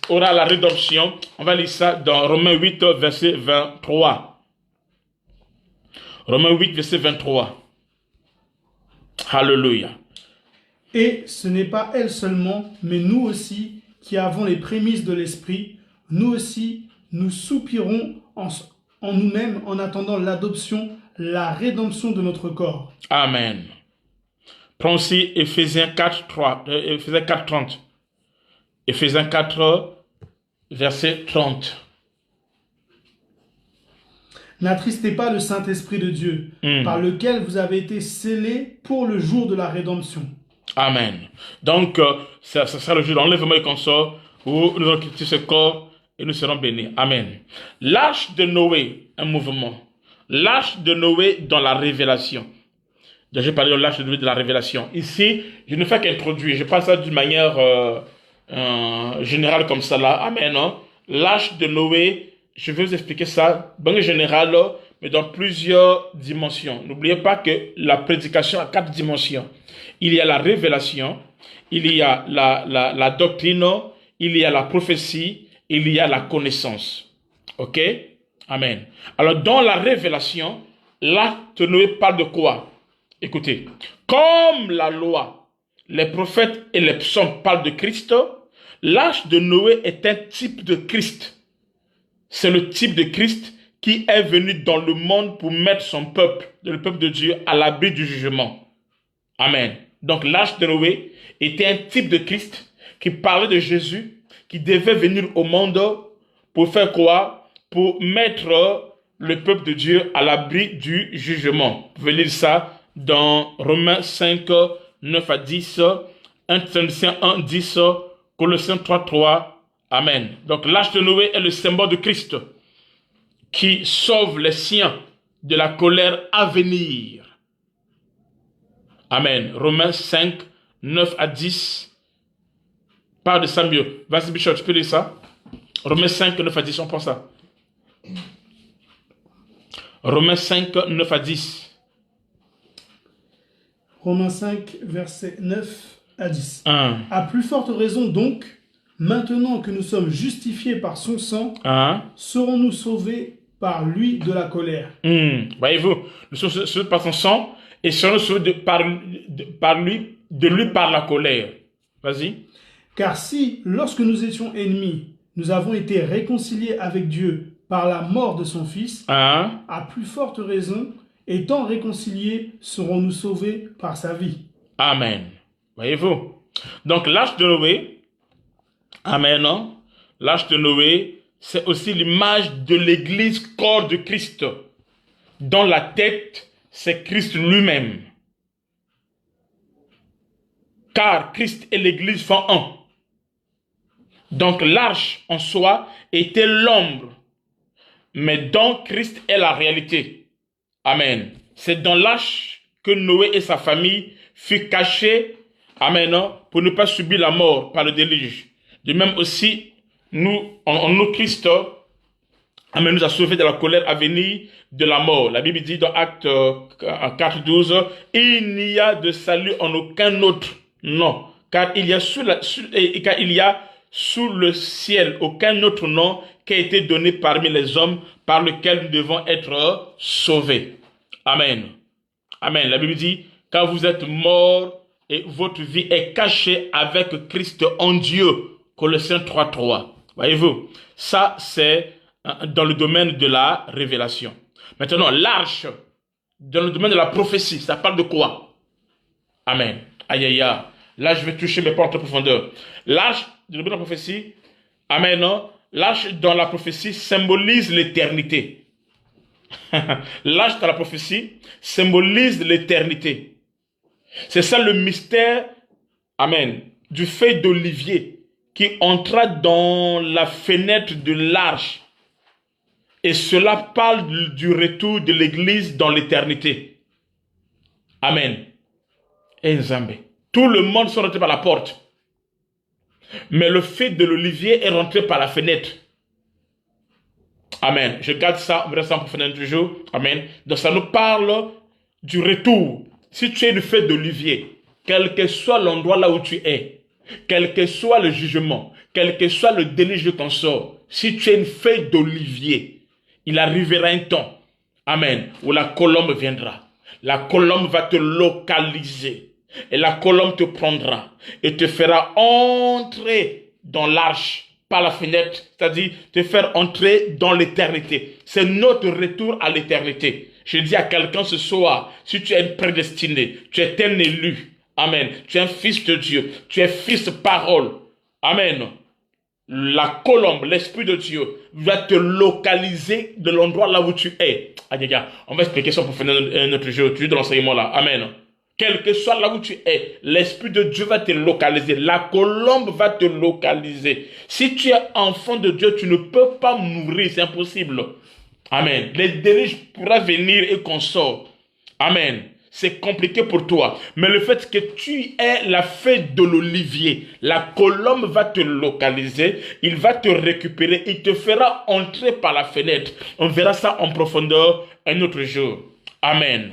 aura la rédemption, on va lire ça dans Romains 8, verset 23. Romains 8, verset 23. Alléluia. Et ce n'est pas elle seulement, mais nous aussi, qui avons les prémices de l'Esprit, nous aussi, nous soupirons en nous-mêmes en attendant l'adoption, la rédemption de notre corps. Amen. Prends aussi Éphésiens 4, 30. Éphésiens 4, verset 30. N'attristez pas le Saint-Esprit de Dieu, par lequel vous avez été scellés pour le jour de la rédemption. Amen. Donc, ça sera le jour d'enlèvement et qu'on sort, où nous allons quitter ce corps et nous serons bénis. Amen. L'arche de Noé, un mouvement. L'arche de Noé dans la révélation. J'ai parlé de l'arche de Noé de la révélation. Ici, je ne fais qu'introduire. Je parle ça d'une manière générale comme ça là. Amen. L'arche de Noé, je vais vous expliquer ça de manière générale, mais dans plusieurs dimensions. N'oubliez pas que la prédication a 4 dimensions. Il y a la révélation, il y a la doctrine, il y a la prophétie, il y a la connaissance. Ok? Amen. Alors, dans la révélation, l'arche de Noé parle de quoi? Écoutez, comme la loi, les prophètes et les psaumes parlent de Christ, l'arche de Noé est un type de Christ. C'est le type de Christ qui est venu dans le monde pour mettre son peuple, le peuple de Dieu, à l'abri du jugement. Amen. Donc l'arche de Noé était un type de Christ qui parlait de Jésus, qui devait venir au monde pour faire quoi? Pour mettre le peuple de Dieu à l'abri du jugement. Vous pouvez lire ça dans Romains 5, 9 à 10, 1 Thessaloniciens 1, 10, Colossiens 3, 3. Amen. Donc l'arche de Noé est le symbole de Christ qui sauve les siens de la colère à venir. Amen. Romains 5, 9 à 10. Parle de ça mieux. Vas-y, Bishop, tu peux lire ça? Romains 5, 9 à 10, on prend ça. Romains 5, 9 à 10. Romains 5, versets 9 à 10. 1. À plus forte raison donc, maintenant que nous sommes justifiés par son sang, 1. serons-nous sauvés par lui de la colère. Voyez-vous, nous sommes sauvés par son sang et serons sauvés par lui par la colère. Vas-y. Car si, lorsque nous étions ennemis, nous avons été réconciliés avec Dieu par la mort de son Fils, à plus forte raison, étant réconciliés, serons-nous sauvés par sa vie. Amen. Voyez-vous. Donc l'arche de Noé, amen, non? L'arche de Noé, c'est aussi l'image de l'église corps de Christ. Dans la tête, c'est Christ lui-même. Car Christ et l'église font un. Donc l'arche en soi était l'ombre. Mais dans Christ est la réalité. Amen. C'est dans l'arche que Noé et sa famille furent cachés Amen. Pour ne pas subir la mort par le déluge. De même aussi, nous, en Christ, Amen, nous a sauvés de la colère à venir de la mort. La Bible dit dans Actes 4:12, il n'y a de salut en aucun autre nom, car il y a sous le ciel aucun autre nom qui a été donné parmi les hommes par lequel nous devons être sauvés. Amen. Amen. La Bible dit, car vous êtes morts et votre vie est cachée avec Christ en Dieu. Colossiens 3:3. Voyez-vous, ça c'est dans le domaine de la révélation. Maintenant, l'arche, dans le domaine de la prophétie, ça parle de quoi? Amen. Aïe, aïe, aïe. Là, je vais toucher mes portes en profondeur. L'arche, dans le domaine de la prophétie, amen, non? L'arche dans la prophétie symbolise l'éternité. L'arche dans la prophétie symbolise l'éternité. C'est ça le mystère, amen, du feuille d'olivier qui entra dans la fenêtre de l'arche. Et cela parle du retour de l'Église dans l'éternité. Amen. Et Zambé. Tout le monde sont rentrés par la porte. Mais le feu de l'olivier est rentré par la fenêtre. Amen. Je garde ça, on verra ça en profondeur toujours. Amen. Donc ça nous parle du retour. Si tu es le feu d'olivier, quel que soit l'endroit là où tu es, quel que soit le jugement, quel que soit le déluge de ton sort, si tu es une feuille d'olivier, il arrivera un temps, amen, où la colombe viendra. La colombe va te localiser. Et la colombe te prendra et te fera entrer dans l'arche par la fenêtre, c'est-à-dire te faire entrer dans l'éternité. C'est notre retour à l'éternité. Je dis à quelqu'un ce soir, si tu es un prédestiné, tu es un élu, amen, tu es un fils de Dieu, tu es fils de parole, amen. La colombe, l'Esprit de Dieu, va te localiser de l'endroit là où tu es. On va expliquer ça pour faire notre jeu de l'enseignement là. Amen. Quel que soit là où tu es, l'Esprit de Dieu va te localiser. La colombe va te localiser. Si tu es enfant de Dieu, tu ne peux pas mourir. C'est impossible. Amen. Les déluges pourront venir et qu'on sort. Amen. C'est compliqué pour toi. Mais le fait que tu aies la feuille de l'olivier, la colombe va te localiser, il va te récupérer, il te fera entrer par la fenêtre. On verra ça en profondeur un autre jour. Amen.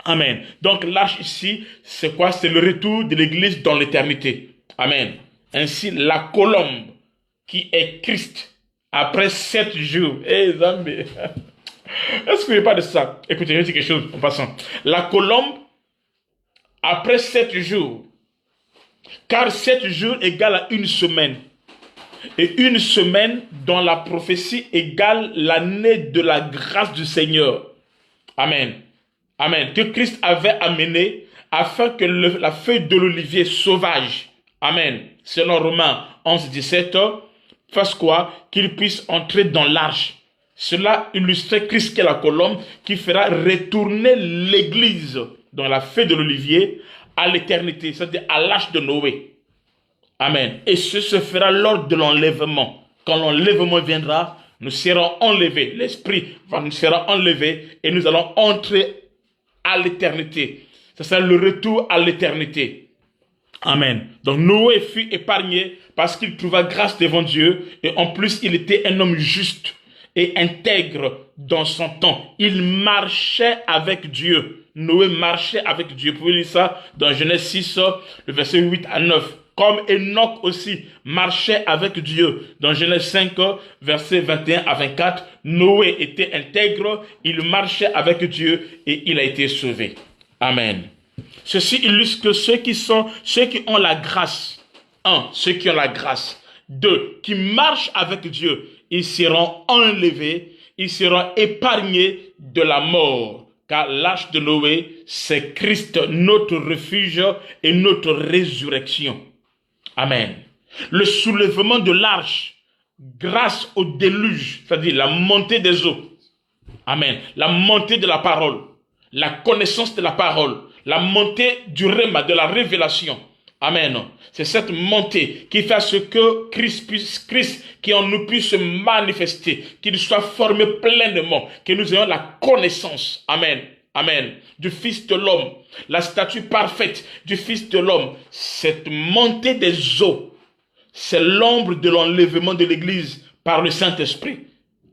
Amen. Donc l'arche ici, c'est quoi? C'est le retour de l'Église dans l'éternité. Amen. Ainsi, la colombe qui est Christ, après 7 jours. Eh, Zambé. Est-ce que je parle de ça? Écoutez, je vais dire quelque chose en passant. La colombe, après 7 jours, car 7 jours égale à une semaine. Et une semaine dans la prophétie égale l'année de la grâce du Seigneur. Amen. Amen. Que Christ avait amené afin que la feuille de l'olivier sauvage, amen, selon Romains 11:17, fasse quoi? Qu'il puisse entrer dans l'arche. Cela illustrait Christ qui est la colombe qui fera retourner l'église dans la feuille de l'olivier à l'éternité, c'est-à-dire à l'âge de Noé. Amen. Et ce se fera lors de l'enlèvement. Quand l'enlèvement viendra, nous serons enlevés. L'esprit nous sera enlevé et nous allons entrer à l'éternité. Ça sera le retour à l'éternité. Amen. Donc Noé fut épargné parce qu'il trouva grâce devant Dieu et en plus il était un homme juste et intègre dans son temps. Il marchait avec Dieu. Noé marchait avec Dieu. Vous pouvez lire ça dans Genèse 6, le verset 8 à 9. Comme Enoch aussi marchait avec Dieu. Dans Genèse 5, verset 21 à 24, Noé était intègre, il marchait avec Dieu et il a été sauvé. Amen. Ceci illustre que ceux qui ont la grâce, ceux qui ont la grâce, 2, qui marchent avec Dieu, ils seront enlevés, ils seront épargnés de la mort. Car l'arche de Noé, c'est Christ, notre refuge et notre résurrection. Amen. Le soulèvement de l'arche, grâce au déluge, c'est-à-dire la montée des eaux. Amen. La montée de la parole, la connaissance de la parole, la montée du rhéma, de la révélation. Amen. C'est cette montée qui fait à ce que Christ qui en nous puisse se manifester, qu'il soit formé pleinement, que nous ayons la connaissance. Amen. Amen. Du Fils de l'homme. La statue parfaite du Fils de l'homme. Cette montée des eaux, c'est l'ombre de l'enlèvement de l'Église par le Saint-Esprit.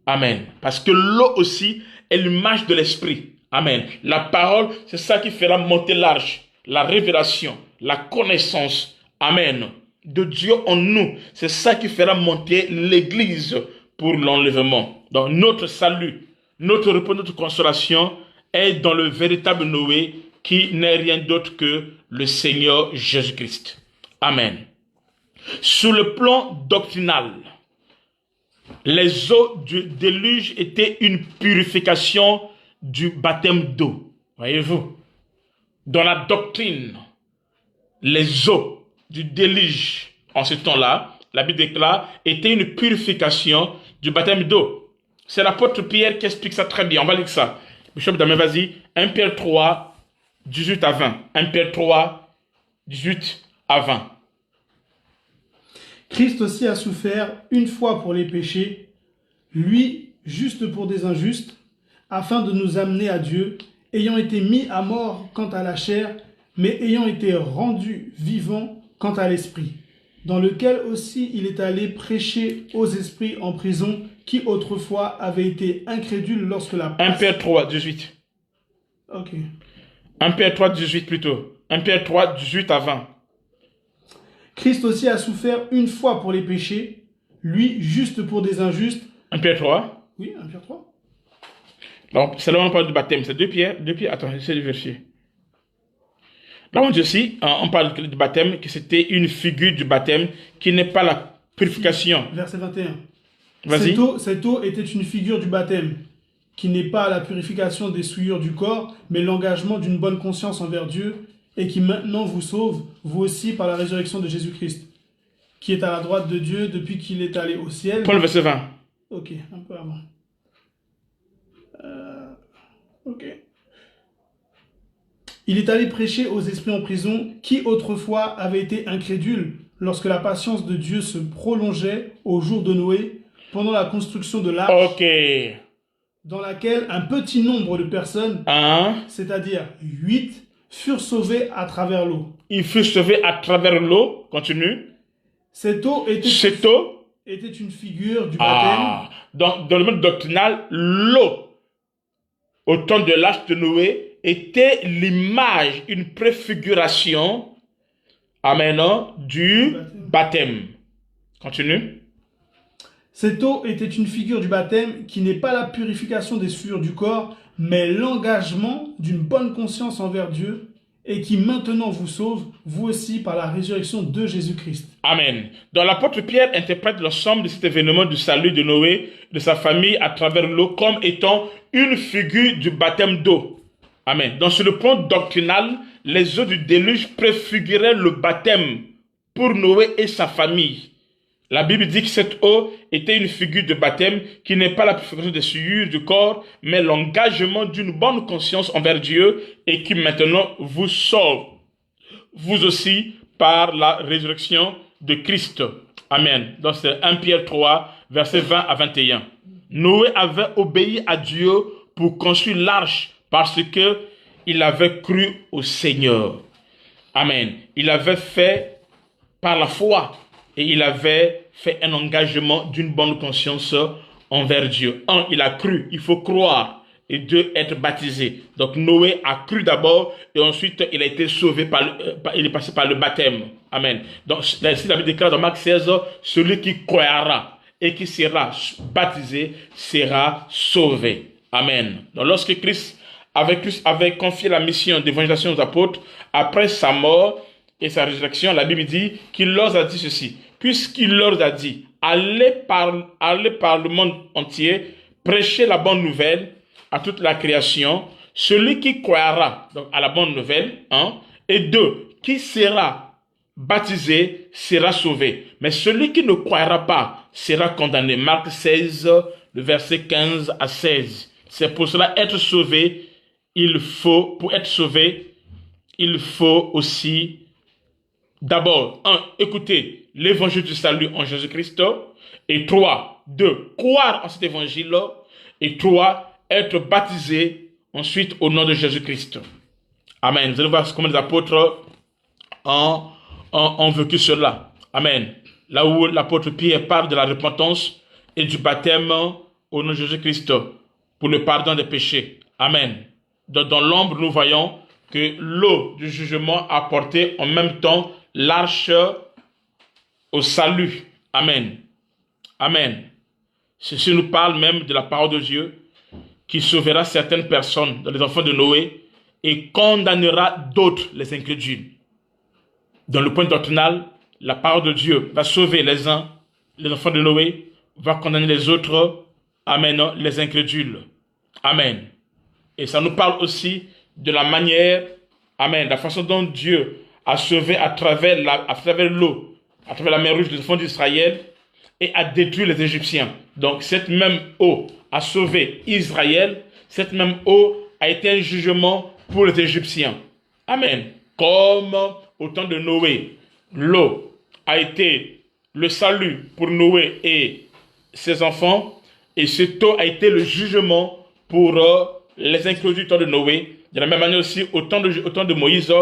Amen. Parce que l'eau aussi est l'image de l'Esprit. Amen. La parole, c'est ça qui fera monter l'arche, la révélation, la connaissance. Amen. De Dieu en nous. C'est ça qui fera monter l'Église pour l'enlèvement. Donc notre salut, notre repos, notre consolation est dans le véritable Noé qui n'est rien d'autre que le Seigneur Jésus-Christ. Amen. Sur le plan doctrinal, les eaux du déluge étaient une purification du baptême d'eau. Voyez-vous, dans la doctrine, les eaux du déluge en ce temps-là, la Bible déclare, étaient une purification du baptême d'eau. C'est l'apôtre Pierre qui explique ça très bien. On va lire ça. Bishop Damien, vas-y. 1 Pierre 3, 18 à 20. 1 Pierre 3, 18 à 20. Christ aussi a souffert une fois pour les péchés, lui, juste pour des injustes, afin de nous amener à Dieu, ayant été mis à mort quant à la chair, mais ayant été rendu vivant quant à l'esprit, dans lequel aussi il est allé prêcher aux esprits en prison, qui autrefois avaient été incrédules lorsque la... 1 Pierre 3, 18. Ok. 1 Pierre 3, 18 plutôt. 1 Pierre 3, 18 à 20. Christ aussi a souffert une fois pour les péchés, lui, juste pour des injustes. 1 Pierre 3. Oui, 1 Pierre 3. Donc, c'est là où on parle du baptême. C'est 2 Pierre. Attends, j'essaie de vérifier. Là, on dit aussi, on parle du baptême, que c'était une figure du baptême qui n'est pas la purification. Verset 21. Vas-y. Cette eau était une figure du baptême, qui n'est pas la purification des souillures du corps, mais l'engagement d'une bonne conscience envers Dieu, et qui maintenant vous sauve, vous aussi, par la résurrection de Jésus-Christ, qui est à la droite de Dieu depuis qu'il est allé au ciel. Prends le verset 20. Ok, un peu avant. Ok. Il est allé prêcher aux esprits en prison qui autrefois avaient été incrédules lorsque la patience de Dieu se prolongeait au jour de Noé pendant la construction de l'arche, Ok. dans laquelle un petit nombre de personnes, c'est-à-dire 8, furent sauvées à travers l'eau. Il fut sauvé à travers l'eau. Continue. Cette eau était une figure du baptême. Donc, dans le monde doctrinal, l'eau, au temps de l'arche de Noé, était l'image, une préfiguration, amen, du baptême. Continue. Cette eau était une figure du baptême qui n'est pas la purification des souillures du corps, mais l'engagement d'une bonne conscience envers Dieu et qui maintenant vous sauve, vous aussi, par la résurrection de Jésus-Christ. Amen. Donc l'apôtre Pierre interprète l'ensemble de cet événement du salut de Noé, de sa famille à travers l'eau, comme étant une figure du baptême d'eau. Amen. Donc sur le plan doctrinal, les eaux du déluge préfiguraient le baptême pour Noé et sa famille. La Bible dit que cette eau était une figure de baptême qui n'est pas la purification des souillures du corps, mais l'engagement d'une bonne conscience envers Dieu et qui maintenant vous sauve, vous aussi, par la résurrection de Christ. Amen. Donc c'est 1 Pierre 3, versets 20 à 21. Noé avait obéi à Dieu pour construire l'arche parce que il avait cru au Seigneur. Amen. Il avait fait par la foi. Et il avait fait un engagement d'une bonne conscience envers Dieu. 1, il a cru, il faut croire. Et 2, être baptisé. Donc Noé a cru d'abord et ensuite il a été sauvé, il est passé par le baptême. Amen. Donc la Bible déclare dans Marc 16, celui qui croira et qui sera baptisé sera sauvé. Amen. Donc lorsque Christ avait confié la mission d'évangélisation aux apôtres, après sa mort et sa résurrection, la Bible dit qu'il leur a dit ceci. Puisqu'il leur a dit, allez par le monde entier, prêchez la bonne nouvelle à toute la création. Celui qui croira donc, à la bonne nouvelle, et 2, qui sera baptisé sera sauvé. Mais celui qui ne croira pas sera condamné. Marc 16, le verset 15 à 16. C'est pour cela être sauvé, pour être sauvé, il faut aussi d'abord, 1, écouter l'évangile du salut en Jésus-Christ. Et 3, 2, croire en cet évangile. Et 3, être baptisé ensuite au nom de Jésus-Christ. Amen. Vous allez voir comment les apôtres ont vécu cela. Amen. Là où l'apôtre Pierre parle de la repentance et du baptême au nom de Jésus-Christ pour le pardon des péchés. Amen. Dans l'ombre, nous voyons que l'eau du jugement a porté en même temps l'arche au salut. Amen. Amen. Ceci nous parle même de la parole de Dieu qui sauvera certaines personnes, les enfants de Noé, et condamnera d'autres, les incrédules. Dans le point doctrinal, la parole de Dieu va sauver les uns, les enfants de Noé, va condamner les autres, amen, les incrédules. Amen. Et ça nous parle aussi de la manière, amen, la façon dont Dieu a sauvé à travers l'eau, à travers la mer Rouge, les enfants d'Israël, et a détruit les Égyptiens. Donc cette même eau a sauvé Israël, cette même eau a été un jugement pour les Égyptiens. Amen. Comme au temps de Noé, l'eau a été le salut pour Noé et ses enfants, et cette eau a été le jugement pour les incrédules du temps de Noé. De la même manière aussi, au temps de Moïse,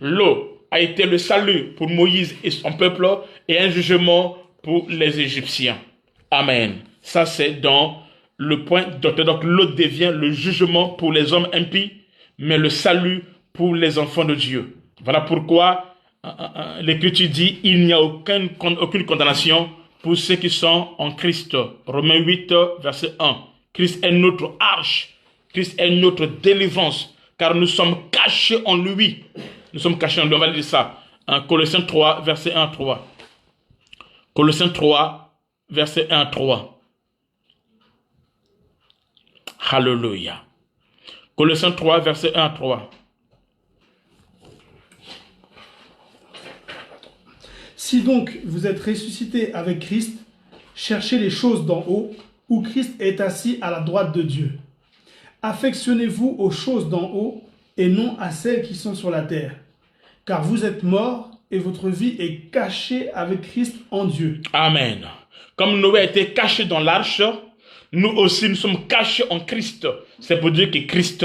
l'eau a été le salut pour Moïse et son peuple, et un jugement pour les Égyptiens. Amen. Ça, c'est dans le point docteur. Donc, l'eau devient le jugement pour les hommes impies, mais le salut pour les enfants de Dieu. Voilà pourquoi l'Écriture dit il n'y a aucune condamnation pour ceux qui sont en Christ. Romains 8, verset 1. Christ est notre arche. Christ est notre délivrance, car nous sommes cachés en lui. Nous sommes cachés en lui. On va lire ça. Colossiens 3, verset 1 à 3. Colossiens 3, verset 1 à 3. Alléluia. Colossiens 3, verset 1 à 3. Si donc vous êtes ressuscités avec Christ, cherchez les choses d'en haut, où Christ est assis à la droite de Dieu. Affectionnez-vous aux choses d'en haut, et non à celles qui sont sur la terre. Car vous êtes morts, et votre vie est cachée avec Christ en Dieu. Amen. Comme Noé a été caché dans l'arche, nous aussi nous sommes cachés en Christ. C'est pour dire que Christ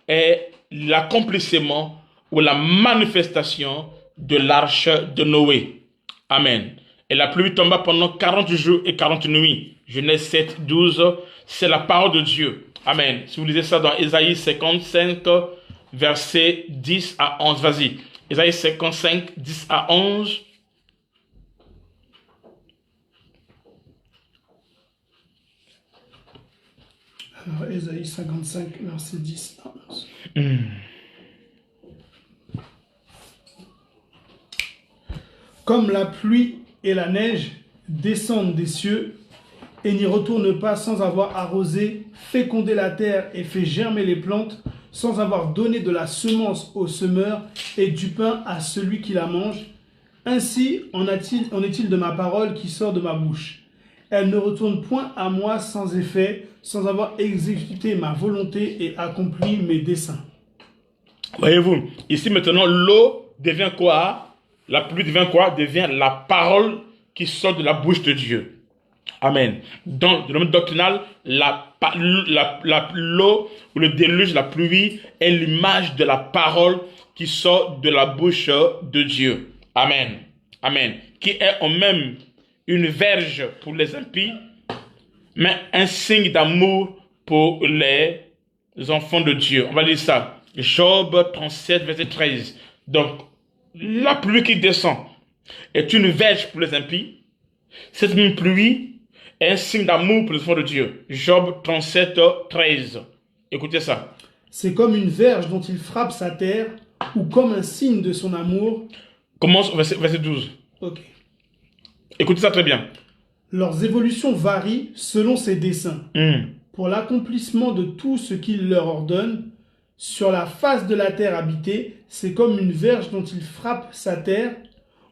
est l'accomplissement ou la manifestation de l'arche de Noé. Amen. Et la pluie tomba pendant 40 jours et 40 nuits. Genèse 7, 12, c'est la parole de Dieu. Amen. Si vous lisez ça dans Ésaïe 55, versets 10 à 11, vas-y. Ésaïe 55, 10 à 11. Alors, Ésaïe 55, versets 10 à 11. Comme la pluie et la neige descendent des cieux et n'y retournent pas sans avoir arrosé, fécondé la terre et fait germer les plantes, sans avoir donné de la semence au semeur et du pain à celui qui la mange, ainsi en est-il de ma parole qui sort de ma bouche. Elle ne retourne point à moi sans effet, sans avoir exécuté ma volonté et accompli mes desseins. Voyez-vous, ici maintenant, l'eau devient quoi? La pluie devient quoi? Devient la parole qui sort de la bouche de Dieu. Amen. Dans le domaine doctrinal, l'eau ou le déluge, la pluie, est l'image de la parole qui sort de la bouche de Dieu. Amen. Amen. Qui est en même une verge pour les impies, mais un signe d'amour pour les enfants de Dieu. On va lire ça. Job 37, verset 13. Donc, la pluie qui descend est une verge pour les impies. Cette même pluie est un signe d'amour pour les enfants de Dieu. Job 37, 13. Écoutez ça. C'est comme une verge dont il frappe sa terre, ou comme un signe de son amour. Commence au verset 12. Ok. Écoutez ça très bien. Leurs évolutions varient selon ses desseins. Pour l'accomplissement de tout ce qu'il leur ordonne, sur la face de la terre habitée, c'est comme une verge dont il frappe sa terre,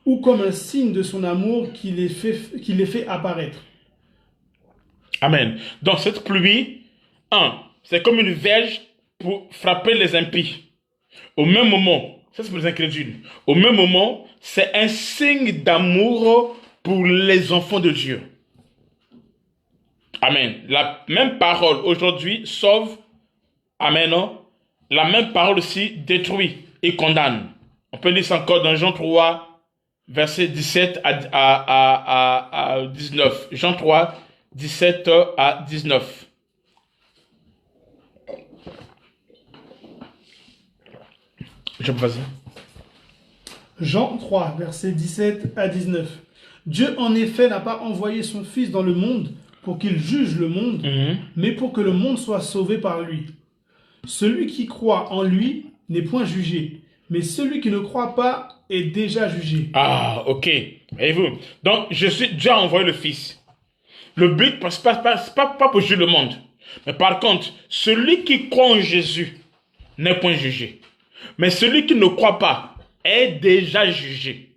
ou comme un signe de son amour qui les fait apparaître. Amen. Donc cette pluie, c'est comme une verge pour frapper les impies. Au même moment, ça c'est pour les incrédules, au même moment, c'est un signe d'amour pour les enfants de Dieu. Amen. La même parole aujourd'hui sauve Amen. Non? La même parole aussi détruit et condamne. On peut lire ça encore dans Jean 3, verset 17 à 19. Jean 3, 17 à 19. Vas-y. Jean 3, versets 17 à 19. Dieu, en effet, n'a pas envoyé son Fils dans le monde pour qu'il juge le monde, mais pour que le monde soit sauvé par lui. Celui qui croit en lui n'est point jugé, mais celui qui ne croit pas est déjà jugé. Ah, ok. Voyez-vous. Donc, Dieu a envoyé le Fils. Le but, c'est pas pour juger le monde. Mais par contre, celui qui croit en Jésus n'est point jugé. Mais celui qui ne croit pas est déjà jugé.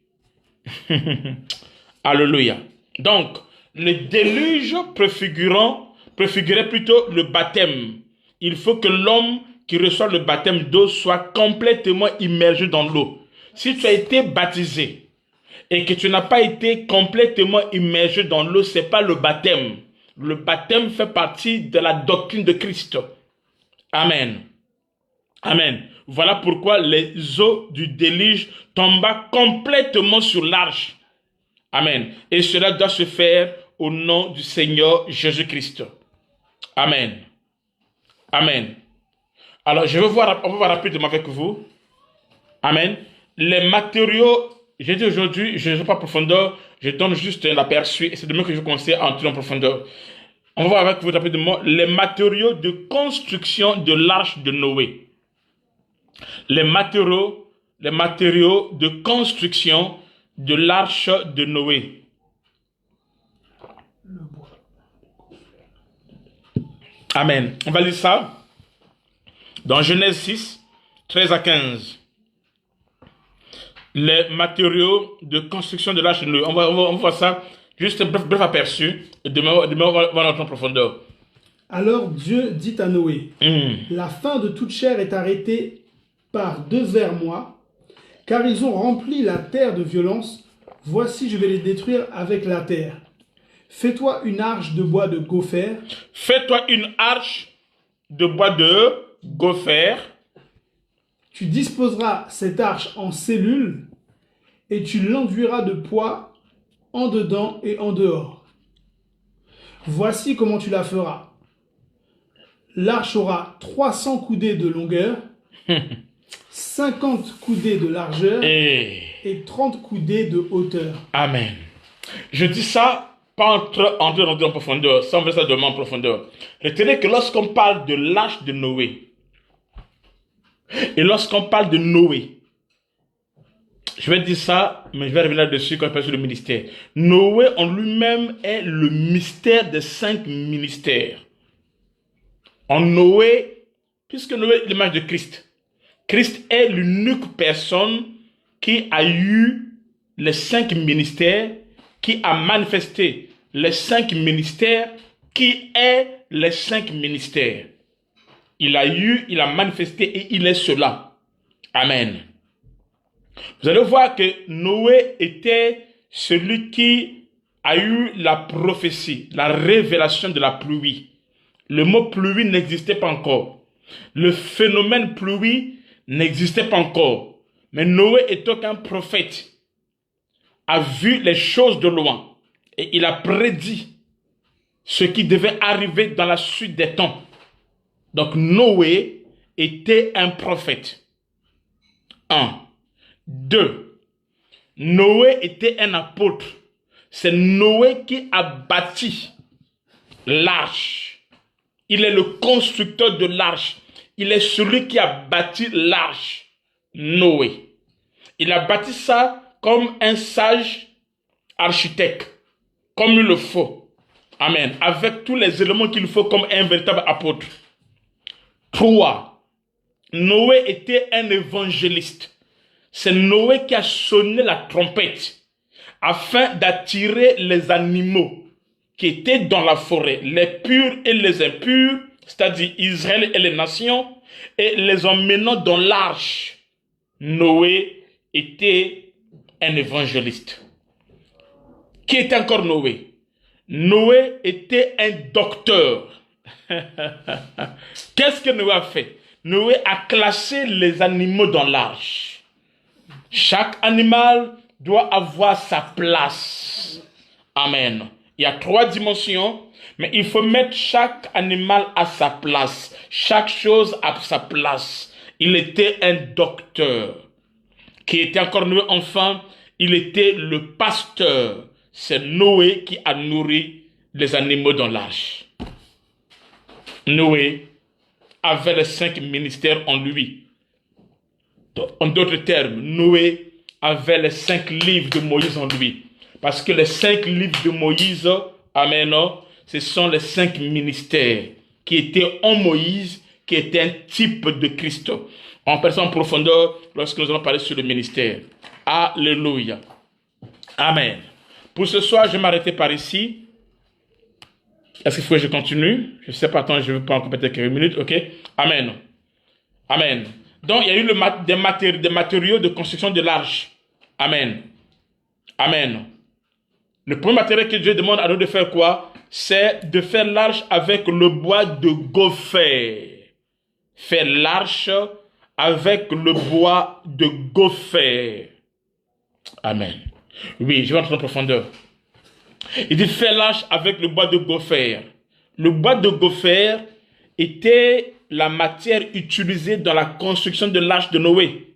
Alléluia. Donc, le déluge préfigurait plutôt le baptême. Il faut que l'homme qui reçoit le baptême d'eau soit complètement immergé dans l'eau. Si tu as été baptisé et que tu n'as pas été complètement immergé dans l'eau, ce n'est pas le baptême. Le baptême fait partie de la doctrine de Christ. Amen. Amen. Voilà pourquoi les eaux du déluge tomba complètement sur l'arche. Amen. Et cela doit se faire au nom du Seigneur Jésus-Christ. Amen. Amen. Alors, on va voir rapidement avec vous. Amen. Les matériaux, j'ai dit aujourd'hui, je ne vais pas en profondeur, je donne juste un aperçu et c'est demain que je conseille à entrer en profondeur. On va voir avec vous rapidement les matériaux de construction de l'arche de Noé. Les matériaux de construction de l'arche de Noé. Amen. On va lire ça dans Genèse 6, 13 à 15. Les matériaux de construction de l'arche de Noé. On va voir ça, juste un bref aperçu. Et demain, on va entrer en profondeur. Alors Dieu dit à Noé, la fin de toute chair est arrêtée par devers moi, car ils ont rempli la terre de violence. Voici, je vais les détruire avec la terre. Fais-toi une arche de bois de gopher. Fais-toi une arche de bois de gopher. Tu disposeras cette arche en cellules et tu l'enduiras de poids en dedans et en dehors. Voici comment tu la feras. L'arche aura 300 coudées de longueur, 50 coudées de largeur et 30 coudées de hauteur. Amen. Je dis ça, pas entrer en profondeur, sans faire ça demain en profondeur. Retenez que lorsqu'on parle de l'arche de Noé, et lorsqu'on parle de Noé, je vais dire ça, mais je vais revenir là-dessus quand je parle sur le ministère. Noé en lui-même est le mystère des 5 ministères. En Noé, puisque Noé est l'image de Christ, Christ est l'unique personne qui a eu les 5 ministères, qui a manifesté les 5 ministères, qui est les 5 ministères. Il a manifesté et il est cela. Amen. Vous allez voir que Noé était celui qui a eu la prophétie, la révélation de la pluie. Le mot pluie n'existait pas encore. Le phénomène pluie n'existait pas encore. Mais Noé, étant qu'un prophète, a vu les choses de loin et il a prédit ce qui devait arriver dans la suite des temps. Donc Noé était un prophète. 1. 2. Noé était un apôtre. C'est Noé qui a bâti l'arche. Il est le constructeur de l'arche. Il est celui qui a bâti l'arche. Noé. Il a bâti ça comme un sage architecte, comme il le faut. Amen. Avec tous les éléments qu'il faut comme un véritable apôtre. 3. Noé était un évangéliste. C'est Noé qui a sonné la trompette afin d'attirer les animaux qui étaient dans la forêt, les purs et les impurs, c'est-à-dire Israël et les nations, et les emmenant dans l'arche. Noé était un évangéliste. Qui était encore Noé? Noé était un docteur. Qu'est-ce que Noé a fait? Noé a classé les animaux dans l'arche. Chaque animal doit avoir sa place. Amen. Il y a 3 dimensions, mais il faut mettre chaque animal à sa place. Chaque chose à sa place. Il était un docteur qui était encore Noé enfant. Il était le pasteur. C'est Noé qui a nourri les animaux dans l'arche. Noé avait les 5 ministères en lui. En d'autres termes, Noé avait les 5 livres de Moïse en lui. Parce que les 5 livres de Moïse, amen, ce sont les 5 ministères qui étaient en Moïse, qui étaient un type de Christ. En passant en profondeur lorsque nous allons parler sur le ministère. Alléluia. Amen. Pour ce soir, je vais m'arrêter par ici. Est-ce qu'il faut que je continue? Je ne sais pas, attends, je vais prendre peut-être quelques minutes, ok? Amen. Amen. Donc, il y a eu des matériaux de construction de l'arche. Amen. Amen. Le premier matériel que Dieu demande à nous de faire quoi? C'est de faire l'arche avec le bois de gopher. Faire l'arche avec le bois de gopher. Amen. Oui, je vais entrer en profondeur. Il dit faire l'arche avec le bois de gopher. Le bois de gopher était la matière utilisée dans la construction de l'arche de Noé.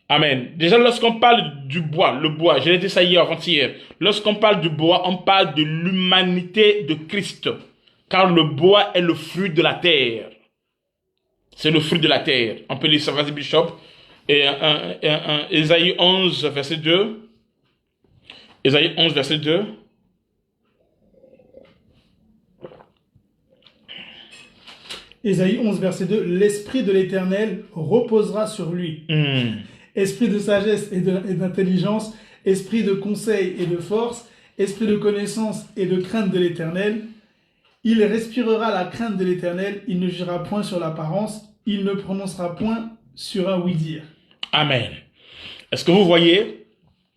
Amen. Déjà, lorsqu'on parle du bois, le bois, je l'ai dit ça hier, avant-hier. Lorsqu'on parle du bois, on parle de l'humanité de Christ. Car le bois est le fruit de la terre. C'est le fruit de la terre. On peut lire ça, vas-y, Bishop. Et Ésaïe 11, verset 2. Ésaïe 11, verset 2. Ésaïe 11, verset 2. L'Esprit de l'Éternel reposera sur lui. Esprit de sagesse et d'intelligence, esprit de conseil et de force, esprit de connaissance et de crainte de l'Éternel. Il respirera la crainte de l'Éternel, il ne jugera point sur l'apparence, il ne prononcera point sur un oui-dire. Amen. Est-ce que vous voyez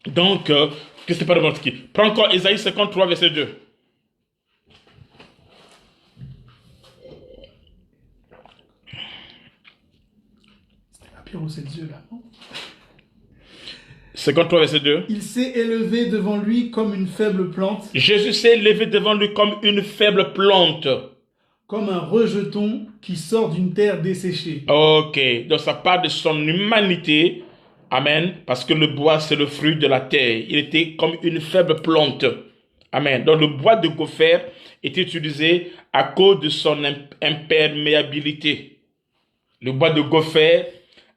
donc que ce n'est pas n'importe qui? Prends encore Ésaïe 53, verset 2. C'était pas Pierrot, c'est Dieu là, non? 53, verset 2. Il s'est élevé devant lui comme une faible plante. Jésus s'est élevé devant lui comme une faible plante. Comme un rejeton qui sort d'une terre desséchée. Ok, donc ça parle de son humanité. Amen. Parce que le bois, c'est le fruit de la terre. Il était comme une faible plante. Amen. Donc le bois de gopher est utilisé à cause de son imperméabilité. Le bois de gopher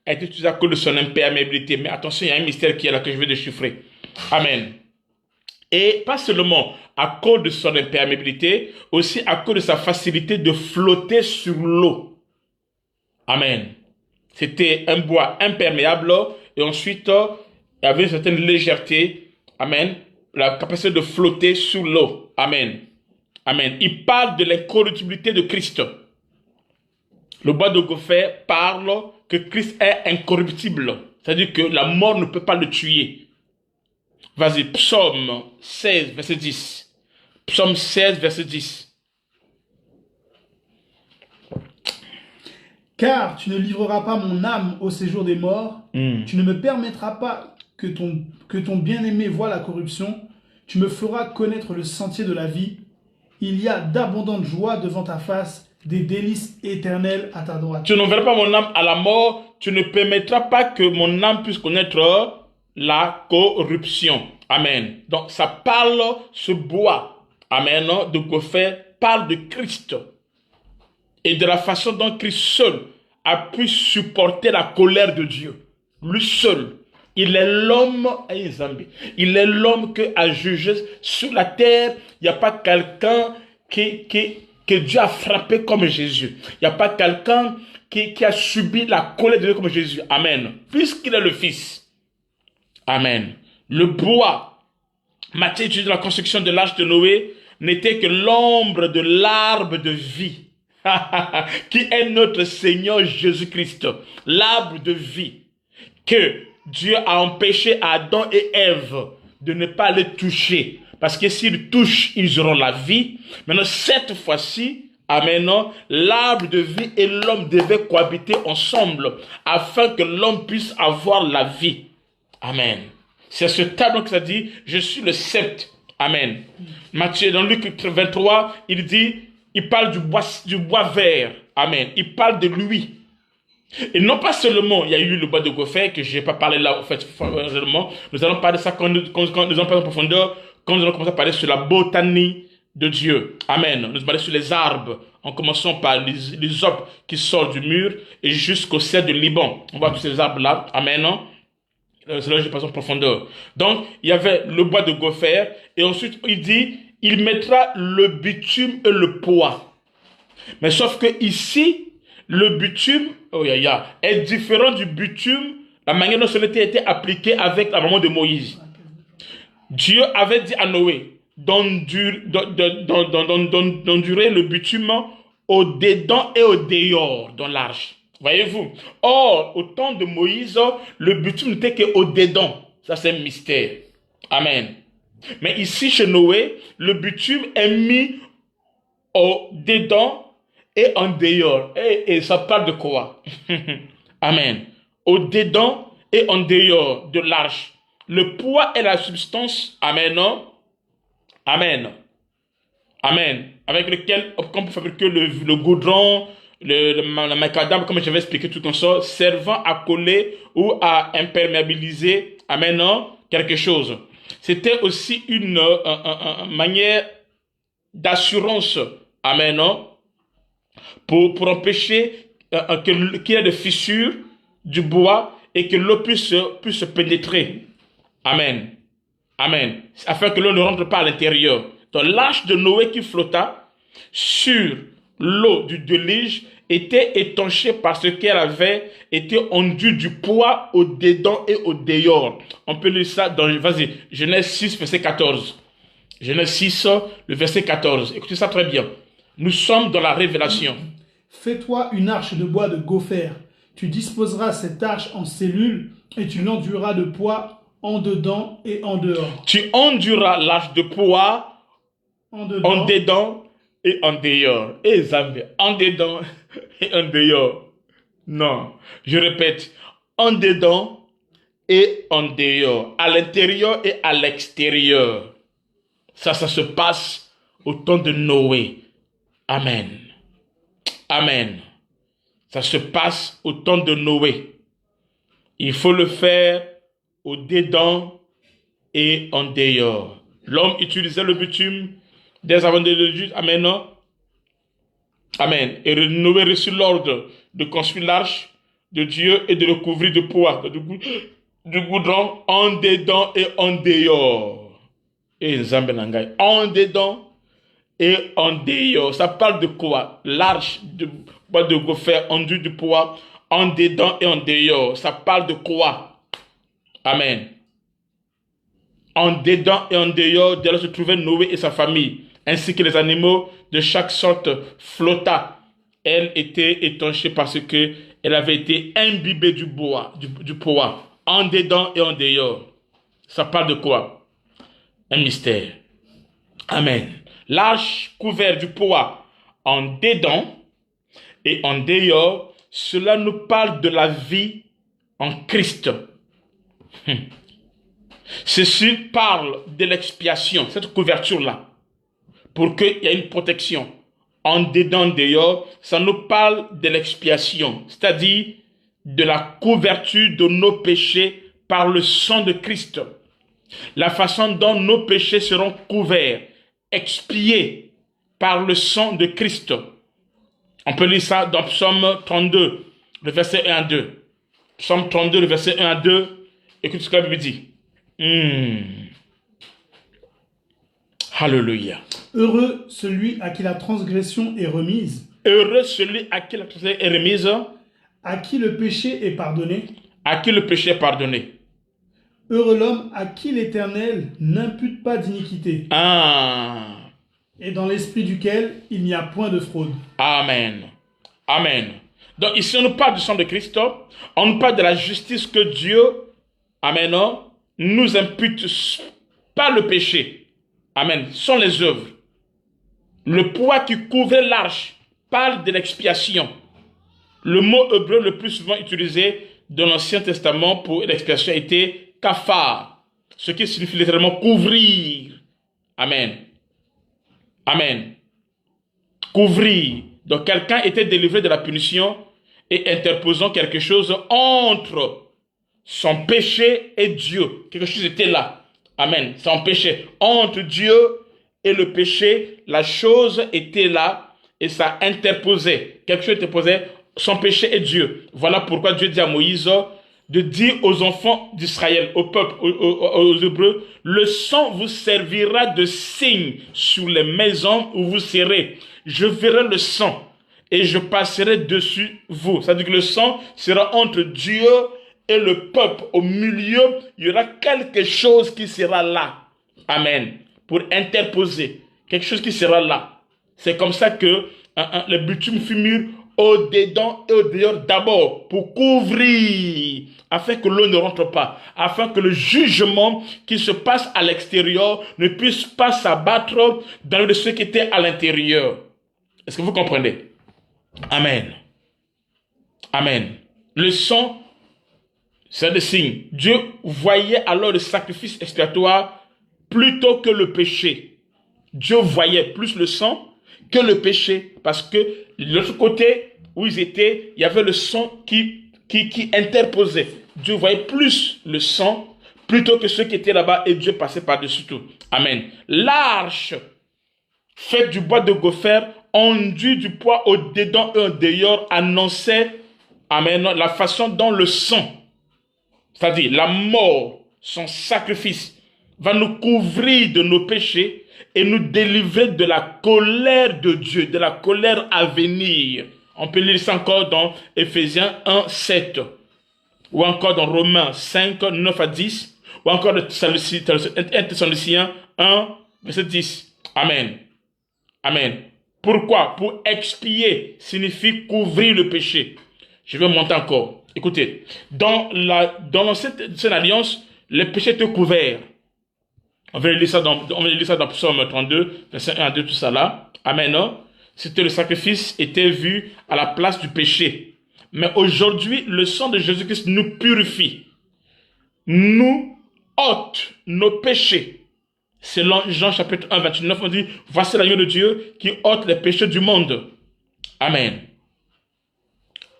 est utilisé à cause de son imperméabilité. Mais attention, il y a un mystère qui est là que je vais déchiffrer. Amen. Et pas seulement à cause de son imperméabilité, aussi à cause de sa facilité de flotter sur l'eau. Amen. C'était un bois imperméable et ensuite il y avait une certaine légèreté. Amen. La capacité de flotter sur l'eau. Amen. Amen. Il parle de l'incorruptibilité de Christ. Le bois de gopher parle que Christ est incorruptible. C'est-à-dire que la mort ne peut pas le tuer. Vas-y, Psaume 16, verset 10. Psaume 16, verset 10. Car tu ne livreras pas mon âme au séjour des morts, tu ne me permettras pas que ton bien-aimé voie la corruption, tu me feras connaître le sentier de la vie. Il y a d'abondantes joies devant ta face, des délices éternelles à ta droite. Tu n'enverras pas mon âme à la mort, tu ne permettras pas que mon âme puisse connaître la corruption. Amen. Donc ça parle, ce bois, amen, de gopher, parle de Christ. Et de la façon dont Christ seul a pu supporter la colère de Dieu. Lui seul. Il est l'homme, il est l'homme qui a jugé sur la terre. Il n'y a pas quelqu'un que Dieu a frappé comme Jésus. Il n'y a pas quelqu'un qui a subi la colère de Dieu comme Jésus. Amen. Puisqu'il est le Fils. Amen. Le bois, Matthieu utilisé dans la construction de l'arche de Noé, n'était que l'ombre de l'arbre de vie. Qui est notre Seigneur Jésus-Christ, l'arbre de vie, que Dieu a empêché à Adam et Ève de ne pas le toucher, parce que s'ils touchent, ils auront la vie. Maintenant, cette fois-ci, Amen. L'arbre de vie et l'homme devaient cohabiter ensemble afin que l'homme puisse avoir la vie. Amen. C'est ce tableau que ça dit, je suis le sceptre. Amen. Matthieu, dans Luc 23, il dit, il parle du bois vert. Amen. Il parle de lui. Et non pas seulement, il y a eu le bois de gopher, que je n'ai pas parlé là, en fait, réellement. Nous allons parler de ça quand nous allons parler en profondeur, quand nous allons commencer à parler sur la botanie de Dieu. Amen. Nous allons parler sur les arbres, en commençant par les arbres qui sortent du mur et jusqu'au cèdre du Liban. On voit tous ces arbres-là. Amen. C'est là que je passe en profondeur. Donc, il y avait le bois de gopher, et ensuite, il dit, il mettra le bitume et le poids. Mais sauf que ici, le bitume, est différent du bitume, la manière dont cela a été appliqué avec la maman de Moïse. Dieu avait dit à Noé d'endurer le bitume au dedans et au dehors dans l'arche. Voyez-vous? Or, au temps de Moïse, le bitume n'était qu'au dedans. Ça, c'est un mystère. Amen. Mais ici, chez Noé, le bitume est mis au dedans et en dehors. Et ça parle de quoi? Amen. Au dedans et en dehors de l'arche. Le poids est la substance. Amen. Non? Amen. Amen. Avec lequel on peut fabriquer le goudron, le macadam, comme j'avais expliqué tout comme ça, servant à coller ou à imperméabiliser, amen, quelque chose. C'était aussi une manière d'assurance, amen, pour empêcher qu'il y ait de fissures du bois et que l'eau puisse pénétrer. Amen. Amen. Afin que l'eau ne rentre pas à l'intérieur. Donc l'arche de Noé qui flotta sur l'eau du déluge était étanchée parce qu'elle avait été enduite du poids au dedans et au dehors. On peut lire ça dans, Genèse 6, verset 14. Genèse 6, le verset 14. Écoutez ça très bien. Nous sommes dans la révélation. Fais-toi une arche de bois de gopher. Tu disposeras cette arche en cellules et tu l'enduiras de poids en dedans et en dehors. Tu enduiras l'arche de poids en dedans et en dehors. Et Zambie, en dedans et en dehors. Non, je répète, en dedans et en dehors. À l'intérieur et à l'extérieur. Ça se passe au temps de Noé. Amen. Amen. Ça se passe au temps de Noé. Il faut le faire au dedans et en dehors. L'homme utilisait le bitume dès avant de le Amen. Amen. Et Noé reçut l'ordre de construire l'arche de Dieu et de le couvrir de poids, du goudron en dedans et en dehors. Et Zambenangai, en dedans et en dehors. Ça parle de quoi? L'arche de bois de gopher enduit du poids en dedans et en dehors. Ça parle de quoi? Amen. En dedans et en dehors, derrière se trouvaient Noé et sa famille, ainsi que les animaux de chaque sorte flotta. Elle était étanchée parce que elle avait été imbibée du bois, du poids, en dedans et en dehors. Ça parle de quoi? Un mystère. Amen. L'arche couverte du poids en dedans et en dehors, cela nous parle de la vie en Christ. Ceci parle de l'expiation, cette couverture-là, pour qu'il y ait une protection. En dedans, dehors, ça nous parle de l'expiation, c'est-à-dire de la couverture de nos péchés par le sang de Christ. La façon dont nos péchés seront couverts, expiés par le sang de Christ. On peut lire ça dans Psaume 32, le verset 1 à 2. Psaume 32, le verset 1 à 2. Écoute ce que la Bible dit. Alléluia. Heureux celui à qui la transgression est remise. Heureux celui à qui la transgression est remise. À qui le péché est pardonné. À qui le péché est pardonné. Heureux l'homme à qui l'Éternel n'impute pas d'iniquité. Et dans l'esprit duquel il n'y a point de fraude. Amen. Amen. Donc ici on nous parle du sang de Christ. On nous parle de la justice que Dieu, amen, nous impute par le péché. Amen. Sont les œuvres. Le poids qui couvrait l'arche parle de l'expiation. Le mot hébreu le plus souvent utilisé dans l'Ancien Testament pour l'expiation était kafar, ce qui signifie littéralement couvrir. Amen. Amen. Couvrir. Donc quelqu'un était délivré de la punition et interposant quelque chose entre son péché et Dieu. Quelque chose était là. Amen. Son péché. Entre Dieu et le péché, la chose était là et ça interposait. Quelque chose interposait son péché et Dieu. Voilà pourquoi Dieu dit à Moïse de dire aux enfants d'Israël, au peuple, aux Hébreux, le sang vous servira de signe sur les maisons où vous serez. Je verrai le sang et je passerai dessus vous. C'est-à-dire que le sang sera entre Dieu et le peuple. Au milieu, il y aura quelque chose qui sera là. Amen. Pour interposer. Quelque chose qui sera là. C'est comme ça que le bitume fut mûr au-dedans et au-dehors d'abord pour couvrir, afin que l'eau ne rentre pas, afin que le jugement qui se passe à l'extérieur ne puisse pas s'abattre dans ce qui était à l'intérieur. Est-ce que vous comprenez? Amen. Amen. Le sang, c'est le signe. Dieu voyait alors le sacrifice expiatoire plutôt que le péché. Dieu voyait plus le sang que le péché, parce que de l'autre côté où ils étaient, il y avait le sang qui interposait. Dieu voyait plus le sang plutôt que ceux qui étaient là-bas et Dieu passait par-dessus tout. Amen. L'arche faite du bois de gopher, enduit du poids au-dedans et au-dehors, annonçait, amen, la façon dont le sang, c'est-à-dire la mort, son sacrifice, va nous couvrir de nos péchés et nous délivrer de la colère de Dieu, de la colère à venir. On peut lire ça encore dans Éphésiens 1, 7, ou encore dans Romains 5, 9 à 10, ou encore dans 1 Thessaloniciens 1, verset 10. Amen. Amen. Pourquoi? Pour expier signifie couvrir le péché. Je vais monter encore. Écoutez, dans l'ancienne alliance, le péché était couvert. On va lire ça dans Psaume 32, verset 1 à 2, tout ça là. Amen. C'était le sacrifice était vu à la place du péché. Mais aujourd'hui, le sang de Jésus-Christ nous purifie. Nous ôte nos péchés. Selon Jean chapitre 1, 29, on dit, voici l'agneau de Dieu qui ôte les péchés du monde. Amen.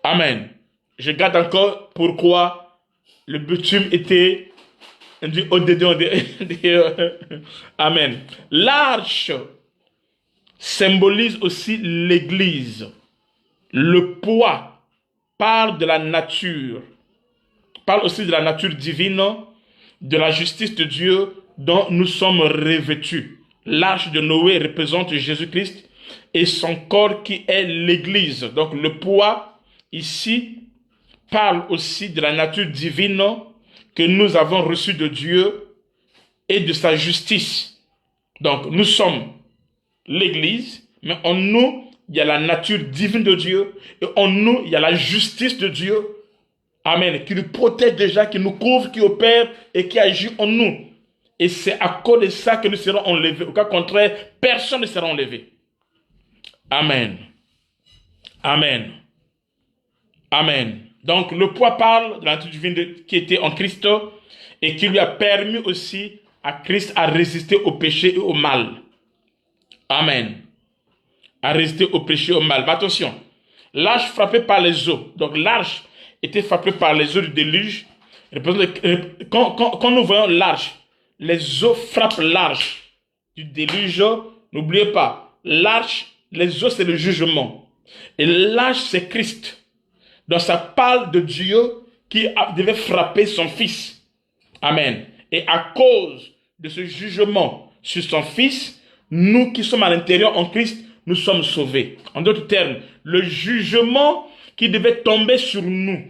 Amen. Je garde encore pourquoi le bitume était au-dedans. Amen. L'arche symbolise aussi l'église. Le poids parle de la nature. Parle aussi de la nature divine, de la justice de Dieu dont nous sommes revêtus. L'arche de Noé représente Jésus-Christ et son corps qui est l'église. Donc le poids ici parle aussi de la nature divine que nous avons reçue de Dieu et de sa justice. Donc nous sommes l'église, mais en nous, il y a la nature divine de Dieu et en nous, il y a la justice de Dieu. Amen. Qui nous protège déjà, qui nous couvre, qui opère et qui agit en nous. Et c'est à cause de ça que nous serons enlevés. Au cas contraire, personne ne sera enlevé. Amen. Amen. Amen. Donc, le poids parle de la nature divine qui était en Christ et qui lui a permis aussi à Christ à résister au péché et au mal. Amen. À résister au péché et au mal. Mais attention, l'arche frappée par les eaux. Donc, l'arche était frappée par les eaux du déluge. Quand nous voyons l'arche, les eaux frappent l'arche du déluge. N'oubliez pas, l'arche, les eaux, c'est le jugement. Et l'arche, c'est Christ. Donc, ça parle de Dieu qui devait frapper son fils. Amen. Et à cause de ce jugement sur son fils, nous qui sommes à l'intérieur en Christ, nous sommes sauvés. En d'autres termes, le jugement qui devait tomber sur nous,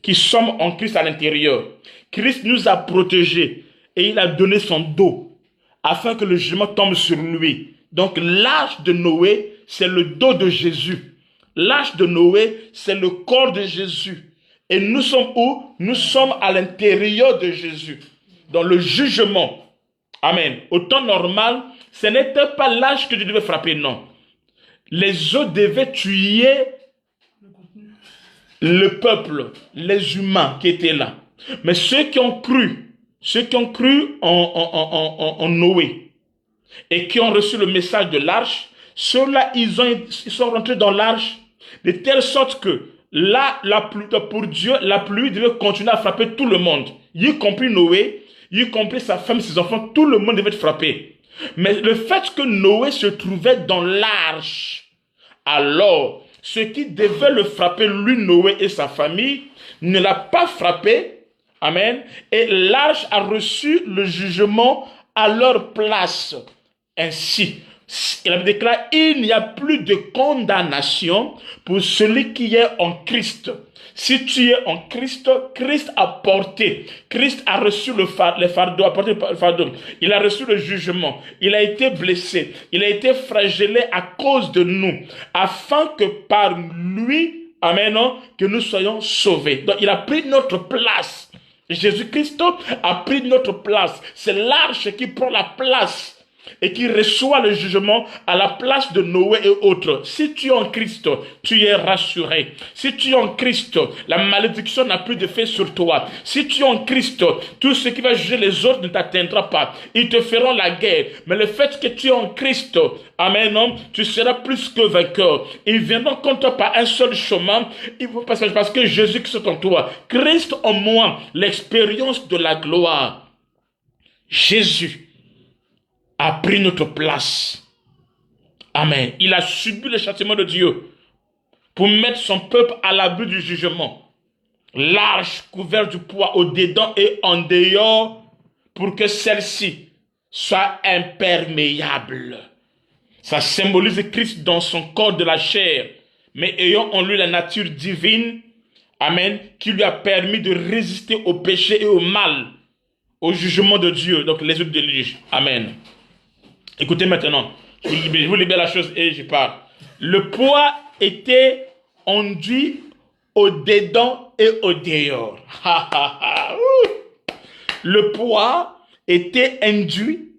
qui sommes en Christ à l'intérieur, Christ nous a protégés et il a donné son dos afin que le jugement tombe sur lui. Donc l'arche de Noé, c'est le dos de Jésus. L'arche de Noé, c'est le corps de Jésus. Et nous sommes où? Nous sommes à l'intérieur de Jésus. Dans le jugement. Amen. Au temps normal, ce n'était pas l'arche que Dieu devait frapper, non. Les eaux devaient tuer le peuple, les humains qui étaient là. Mais ceux qui ont cru en Noé et qui ont reçu le message de l'arche, ceux-là, ils sont rentrés dans l'arche de telle sorte que là, pour Dieu, la pluie devait continuer à frapper tout le monde, y compris Noé, y compris sa femme, ses enfants, tout le monde devait être frappé. Mais le fait que Noé se trouvait dans l'arche, alors, ce qui devait le frapper, lui, Noé et sa famille, ne l'a pas frappé. Amen. Et l'arche a reçu le jugement à leur place. Ainsi, il avait déclaré, il n'y a plus de condamnation pour celui qui est en Christ. Si tu es en Christ, Christ a porté, Christ a reçu le fardeau, a porté le fardeau. Il a reçu le jugement, il a été blessé, il a été flagellé à cause de nous, afin que par lui, amen, que nous soyons sauvés. Donc il a pris notre place. Jésus-Christ a pris notre place. C'est l'arche qui prend la place et qui reçoit le jugement à la place de Noé et autres. Si tu es en Christ, tu es rassuré. Si tu es en Christ, la malédiction n'a plus d'effet sur toi. Si tu es en Christ, tout ce qui va juger les autres ne t'atteindra pas. Ils te feront la guerre. Mais le fait que tu es en Christ, amen, tu seras plus que vainqueur. Ils viendront contre toi par un seul chemin, parce que Jésus-Christ est en toi. Christ en moi, l'expérience de la gloire. Jésus a pris notre place. Amen. Il a subi le châtiment de Dieu pour mettre son peuple à l'abri du jugement. L'arche couverte du poids au dedans et en dehors pour que celle-ci soit imperméable. Ça symbolise Christ dans son corps de la chair, mais ayant en lui la nature divine, amen, qui lui a permis de résister au péché et au mal, au jugement de Dieu, donc les autres déluges. Amen. Écoutez maintenant, je vous libère la chose et je parle. Le poids était enduit au dedans et au dehors. Le poids était induit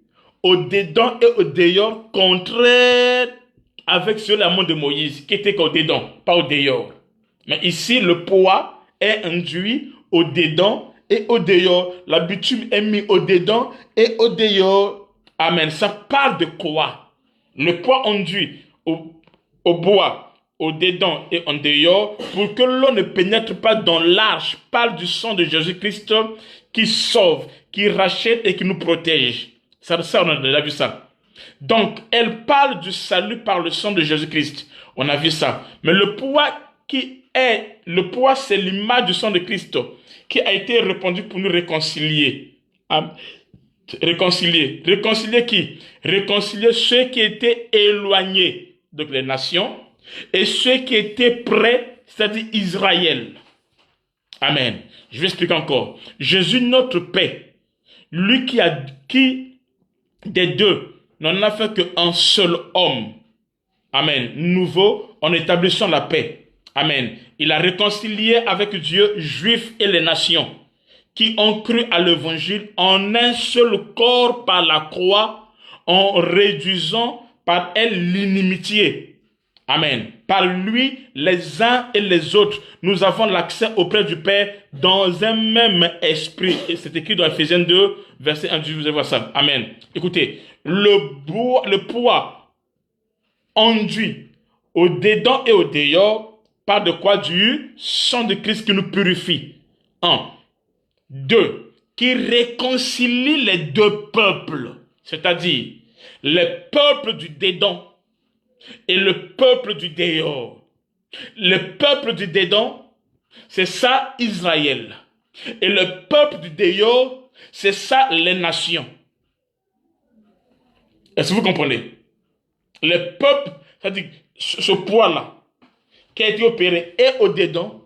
au dedans et au dehors, contraire avec ce l'amour de Moïse, qui était qu'au dedans, pas au dehors. Mais ici, le poids est induit au dedans et au dehors. La bitume est mise au dedans et au dehors. Amen. Ça parle de quoi? Le poids enduit au bois, au dedans et en dehors, pour que l'eau ne pénètre pas dans l'arche, parle du sang de Jésus-Christ qui sauve, qui rachète et qui nous protège. Ça, on a déjà vu ça. Donc, elle parle du salut par le sang de Jésus-Christ. On a vu ça. Mais le poids c'est l'image du sang de Christ qui a été répandu pour nous réconcilier. Amen. Réconcilier qui? Réconcilier ceux qui étaient éloignés, donc les nations, et ceux qui étaient près, c'est-à-dire Israël. Amen. Je vais expliquer encore. Jésus, notre paix, lui qui des deux n'en a fait qu'un seul homme. Amen. Nouveau, en établissant la paix. Amen. Il a réconcilié avec Dieu, Juifs et les nations, qui ont cru à l'évangile en un seul corps par la croix, en réduisant par elle l'inimitié. Amen. Par lui, les uns et les autres, nous avons l'accès auprès du Père dans un même esprit. Et c'est écrit dans Ephésiens 2, verset 1, vous allez voir ça. Amen. Écoutez, le poids enduit au dedans et au dehors, par de quoi? Du sang de Christ qui nous purifie. 1. 2. Qui réconcilie les deux peuples, c'est-à-dire le peuple du dedans et le peuple du dehors. Le peuple du dedans, c'est ça Israël. Et le peuple du dehors, c'est ça les nations. Est-ce que vous comprenez? Le peuple, c'est-à-dire ce poids-là, qui a été opéré et au dedans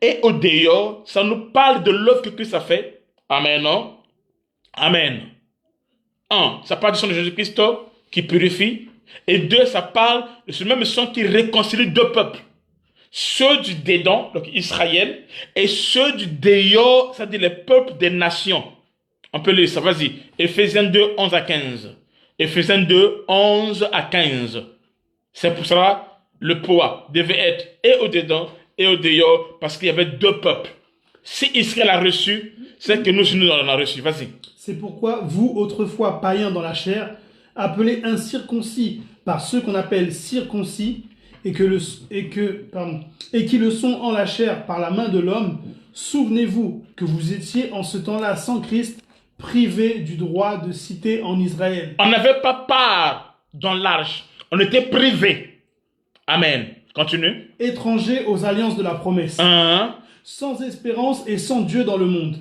et au dehors, ça nous parle de l'œuvre que Christ a fait. Amen, non? Amen. 1, ça parle du sang de Jésus-Christ qui purifie. Et 2, ça parle de ce même sang qui réconcilie deux peuples. Ceux du dedans, donc Israël, et ceux du dehors, c'est-à-dire les peuples des nations. On peut lire ça, vas-y. Ephésiens 2, 11 à 15. Ephésiens 2, 11 à 15. C'est pour cela le poids devait être et au-dedans et au dehors, parce qu'il y avait deux peuples. Si Israël a reçu, c'est que nous en avons reçu. Vas-y. C'est pourquoi vous, autrefois païens dans la chair, appelés incirconcis par ceux qu'on appelle circoncis, et qui le sont en la chair par la main de l'homme, souvenez-vous que vous étiez en ce temps-là sans Christ, privés du droit de cité en Israël. On n'avait pas part dans l'arche. On était privés. Amen. Continue. Étrangers aux alliances de la promesse, sans espérance et sans Dieu dans le monde.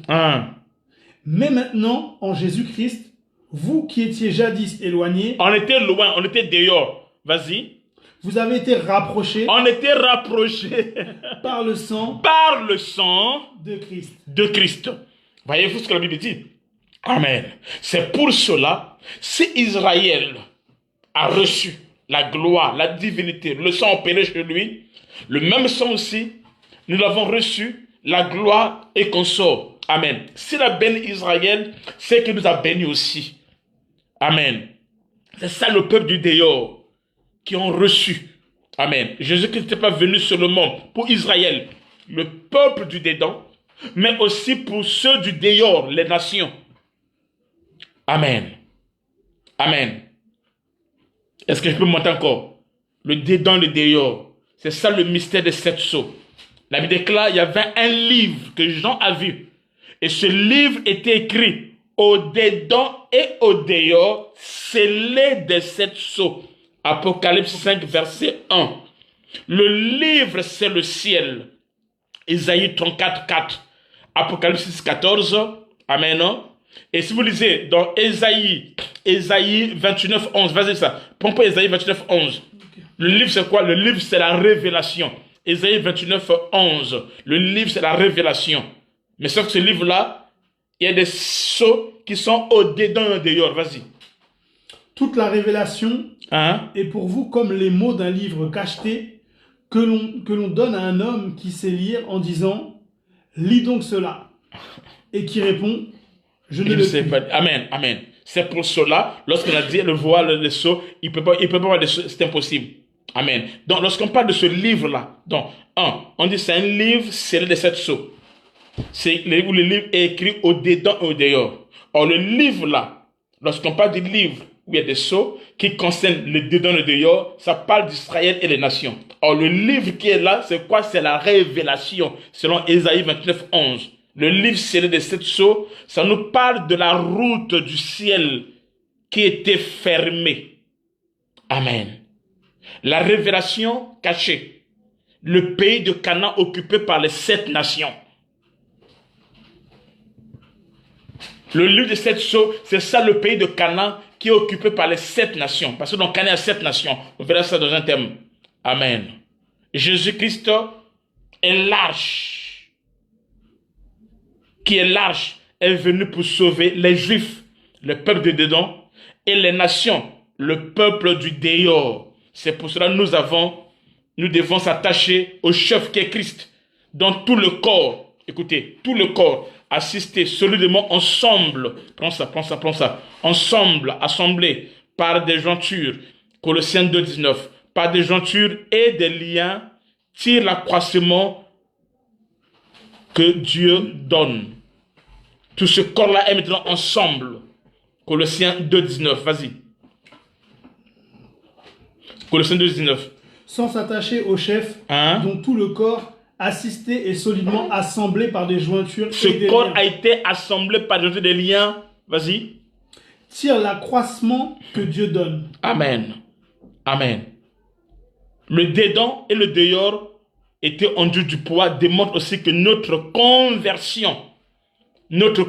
Mais maintenant, en Jésus-Christ, vous qui étiez jadis éloignés, On était loin, on était dehors. Vas-y. vous avez été rapprochés On était rapprochés par le sang par le sang de Christ. de Christ. Voyez-vous ce que la Bible dit? Amen. C'est pour cela, si Israël a reçu la gloire, la divinité, le sang opéré chez lui, le même sang aussi, nous l'avons reçu, la gloire et qu'on sort. Amen. S'il a béni Israël, c'est qu'il nous a bénis aussi. Amen. C'est ça le peuple du dehors qui ont reçu. Amen. Jésus-Christ n'était pas venu seulement pour Israël, le peuple du dedans, mais aussi pour ceux du dehors, les nations. Amen. Amen. Est-ce que je peux monter encore? Le dedans, le dehors. C'est ça le mystère des sept sceaux. La Bible déclare, il y avait un livre que Jean a vu. Et ce livre était écrit au dedans et au dehors, scellé des sept sceaux. Apocalypse 5, verset 1. Le livre, c'est le ciel. Isaïe 34, 4. Apocalypse 6, 14. Amen. Et si vous lisez dans Ésaïe 29, 11, vas-y ça. Prends pas Ésaïe 29, 11. Le livre, c'est quoi? Le livre, c'est la révélation. Ésaïe 29, 11. Le livre, c'est la révélation. Mais sauf que ce livre-là, il y a des sceaux qui sont au-dedans et au dehors. Vas-y. Toute la révélation est pour vous comme les mots d'un livre cacheté que l'on donne à un homme qui sait lire en disant « Lis donc cela » et qui répond « Je ne le sais pas. » Amen, amen. C'est pour cela, lorsqu'on a dit le voile, le sceau, il peut pas avoir des sceaux, c'est impossible. Amen. Donc, lorsqu'on parle de ce livre-là, donc, on dit c'est un livre scellé de sept sceaux. C'est où le livre est écrit au dedans et au dehors. Or, le livre-là, lorsqu'on parle du livre où il y a des sceaux qui concernent le dedans et le dehors, ça parle d'Israël et les nations. Or, le livre qui est là, c'est quoi? C'est la révélation, selon Ésaïe 29, 11. Le livre scellé des sept sceaux, ça nous parle de la route du ciel qui était fermée. Amen. La révélation cachée. Le pays de Canaan occupé par les sept nations. Le livre des sept sceaux, c'est ça le pays de Canaan qui est occupé par les sept nations. Parce que dans Canaan, il y a sept nations. On verra ça dans un thème. Amen. Jésus-Christ est l'arche. Qui est l'arche, est venu pour sauver les Juifs, le peuple de dedans, et les nations, le peuple du dehors. C'est pour cela que nous devons s'attacher au chef qui est Christ. Dans tout le corps, écoutez, tout le corps, assister solidement ensemble, prends ça, ensemble, assemblés par des jointures, Colossiens 2, 19, par des jointures et des liens, tire l'accroissement que Dieu donne. Tout ce corps-là est maintenant ensemble. Colossiens 2, 19, vas-y. Colossiens 2, 19. Sans s'attacher au chef, dont tout le corps assisté et solidement assemblé par des jointures. Ce corps a été assemblé par des liens. Vas-y. Tire l'accroissement que Dieu donne. Amen. Amen. Le dedans et le dehors étaient enduits du poids, démontre aussi que notre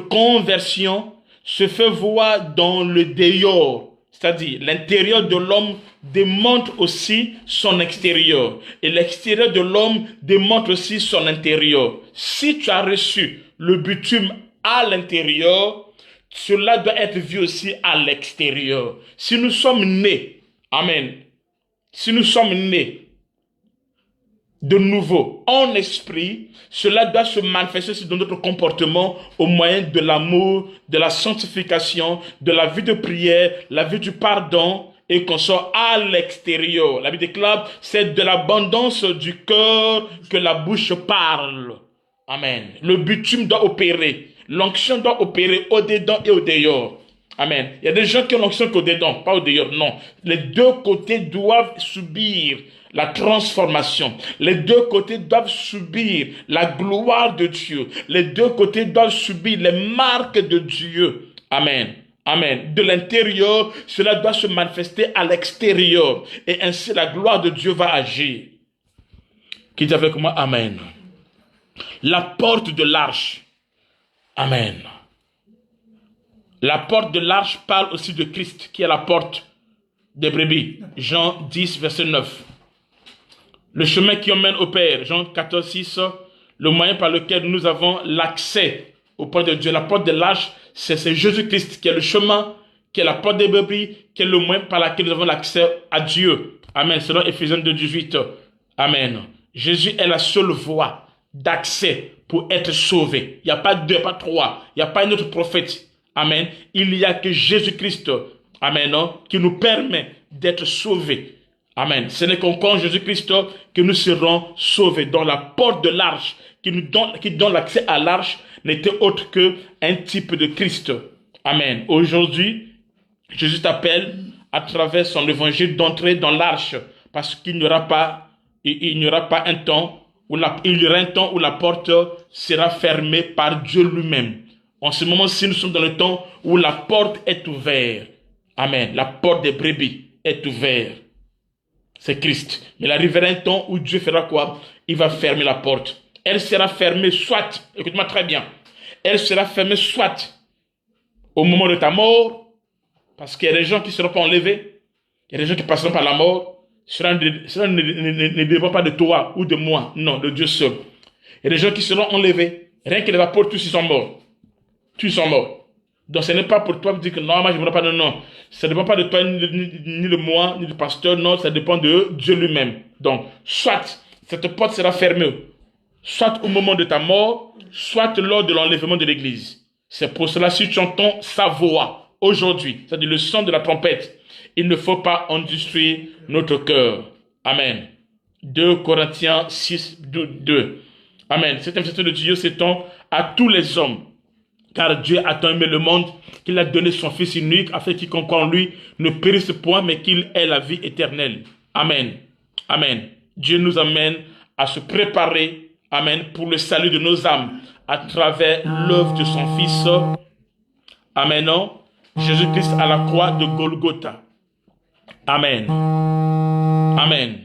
conversion se fait voir dans le dehors. C'est-à-dire, l'intérieur de l'homme démontre aussi son extérieur. Et l'extérieur de l'homme démontre aussi son intérieur. Si tu as reçu le bitume à l'intérieur, cela doit être vu aussi à l'extérieur. Si nous sommes nés, amen, si nous sommes nés de nouveau en esprit, cela doit se manifester aussi dans notre comportement au moyen de l'amour, de la sanctification, de la vie de prière, la vie du pardon et qu'on sort à l'extérieur. La Bible déclare, c'est de l'abondance du cœur que la bouche parle. Amen. Le bitume doit opérer. L'onction doit opérer au-dedans et au-dehors. Amen. Il y a des gens qui ont l'onction qu'au-dedans, pas au-dehors. Non. Les deux côtés doivent subir la transformation. Les deux côtés doivent subir la gloire de Dieu. Les deux côtés doivent subir les marques de Dieu. Amen. Amen. De l'intérieur, cela doit se manifester à l'extérieur. Et ainsi, la gloire de Dieu va agir. Qui dit avec moi, Amen. La porte de l'arche. Amen. La porte de l'arche parle aussi de Christ, qui est la porte des brebis. Jean 10, verset 9. Le chemin qui emmène au Père. Jean 14, 6. Le moyen par lequel nous avons l'accès au point de Dieu. La porte de l'arche, c'est Jésus-Christ qui est le chemin, qui est la porte des brebis, qui est le moyen par lequel nous avons l'accès à Dieu. Amen. Selon Éphésiens 2, 18. Amen. Jésus est la seule voie d'accès pour être sauvé. Il n'y a pas deux, pas trois. Il n'y a pas un autre prophète. Amen. Il n'y a que Jésus-Christ. Amen. Qui nous permet d'être sauvés. Amen. Ce n'est qu'en croyant Jésus-Christ que nous serons sauvés. Dans la porte de l'arche qui donne l'accès à l'arche n'était autre qu'un type de Christ. Amen. Aujourd'hui, Jésus t'appelle à travers son évangile d'entrer dans l'arche parce qu'il n'y aura pas un temps où la porte sera fermée par Dieu lui-même. En ce moment-ci, nous sommes dans le temps où la porte est ouverte. Amen. La porte des brebis est ouverte. C'est Christ. Mais il arrivera un temps où Dieu fera quoi? Il va fermer la porte. Elle sera fermée soit, écoute-moi très bien, elle sera fermée soit au moment de ta mort, parce qu'il y a des gens qui ne seront pas enlevés, il y a des gens qui passeront par la mort. Cela ne dépend pas de toi ou de moi, non, de Dieu seul. Il y a des gens qui seront enlevés, rien que les vapeurs, tous ils sont morts. Tous ils sont morts. Donc ce n'est pas pour toi de dire que non, moi je ne voudrais pas, non. Ça ne dépend pas de toi, ni de moi, ni du pasteur, non, ça dépend de Dieu lui-même. Donc, soit cette porte sera fermée, soit au moment de ta mort, soit lors de l'enlèvement de l'église. C'est pour cela, si tu entends sa voix aujourd'hui, c'est-à-dire le son de la trompette, il ne faut pas endurcir notre cœur. Amen. 2 Corinthiens 6, 2. Amen. Cette invitation de Dieu s'étend à tous les hommes. Car Dieu a tant aimé le monde qu'il a donné son Fils unique afin qu'il quiconque en lui ne périsse point mais qu'il ait la vie éternelle. Amen. Amen. Dieu nous amène à se préparer, amen, pour le salut de nos âmes à travers l'œuvre de son Fils. Amen. Jésus-Christ à la croix de Golgotha. Amen. Amen.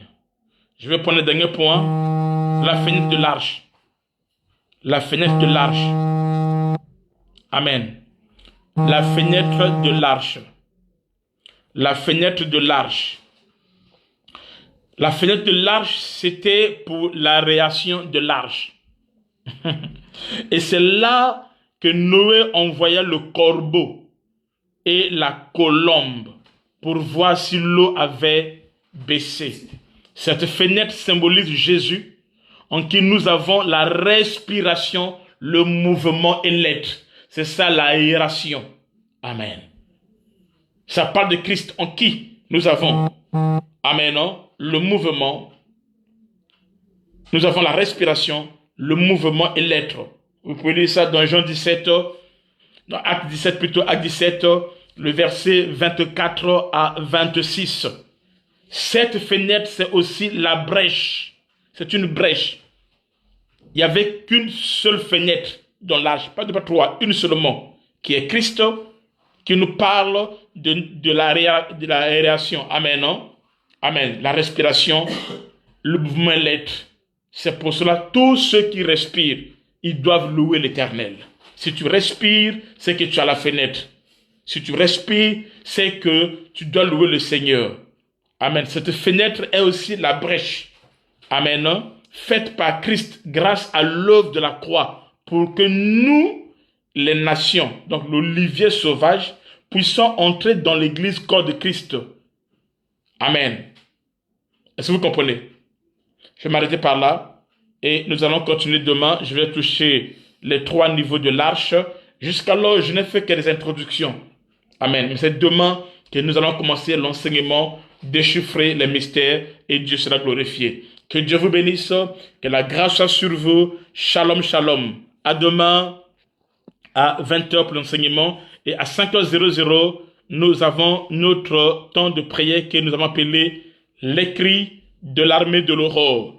Je vais prendre le dernier point. La fenêtre de l'arche. La fenêtre de l'arche. Amen. La fenêtre de l'arche. La fenêtre de l'arche. La fenêtre de l'arche, c'était pour la réaction de l'arche. Et c'est là que Noé envoya le corbeau et la colombe pour voir si l'eau avait baissé. Cette fenêtre symbolise Jésus, en qui nous avons la respiration, le mouvement et l'être. C'est ça l'aération. Amen. Ça parle de Christ, en qui nous avons, amen, le mouvement. Nous avons la respiration, le mouvement et l'être. Vous pouvez lire ça dans Jean 17, dans Acte 17 plutôt, Acte 17, le verset 24 à 26. Cette fenêtre, c'est aussi la brèche. C'est une brèche. Il n'y avait qu'une seule fenêtre dans l'arche, pas trois, une seulement, qui est Christ, qui nous parle de l'aération. Amen, non? Amen. La respiration, le mouvement et l'être. C'est pour cela, tous ceux qui respirent, ils doivent louer l'Éternel. Si tu respires, c'est que tu as la fenêtre. Si tu respires, c'est que tu dois louer le Seigneur. Amen. Cette fenêtre est aussi la brèche. Amen. Faite par Christ grâce à l'œuvre de la croix pour que nous, les nations, donc l'olivier sauvage, puissions entrer dans l'église corps de Christ. Amen. Est-ce que vous comprenez? Je vais m'arrêter par là et nous allons continuer demain. Je vais toucher les 3 niveaux de l'arche. Jusqu'alors, je n'ai fait que des introductions. Amen. Mais c'est demain que nous allons commencer l'enseignement, déchiffrer les mystères et Dieu sera glorifié. Que Dieu vous bénisse, que la grâce soit sur vous. Shalom, shalom. À demain à 20h pour l'enseignement et à 5h00, nous avons notre temps de prière que nous avons appelé les cris de l'armée de l'aurore.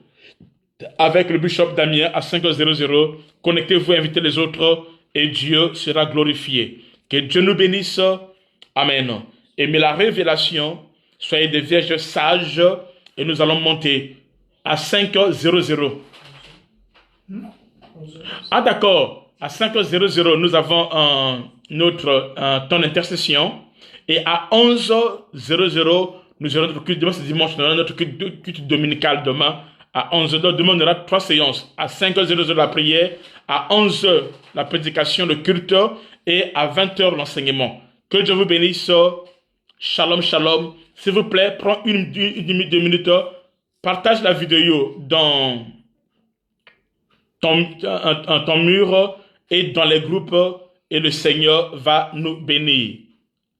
Avec le bishop Damien à 5h00, connectez-vous, invitez les autres et Dieu sera glorifié. Que Dieu nous bénisse. Amen. Aimez la révélation, soyez des vierges sages et nous allons monter à 5h00. Ah d'accord, à 5h00, nous avons notre temps d'intercession et à 11h00, nous aurons notre culte. Demain c'est dimanche, nous aurons notre culte dominical demain. À 11h, demain on aura 3 séances. À 5h00 la prière, à 11h la prédication, le culte et à 20h l'enseignement. Que Dieu vous bénisse. Shalom, shalom. S'il vous plaît, prends une minute, 2 minutes. Partage la vidéo dans ton mur et dans les groupes et le Seigneur va nous bénir.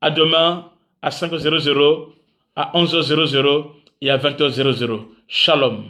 À demain à 5h00, à 11h00 et à 20h00. Shalom.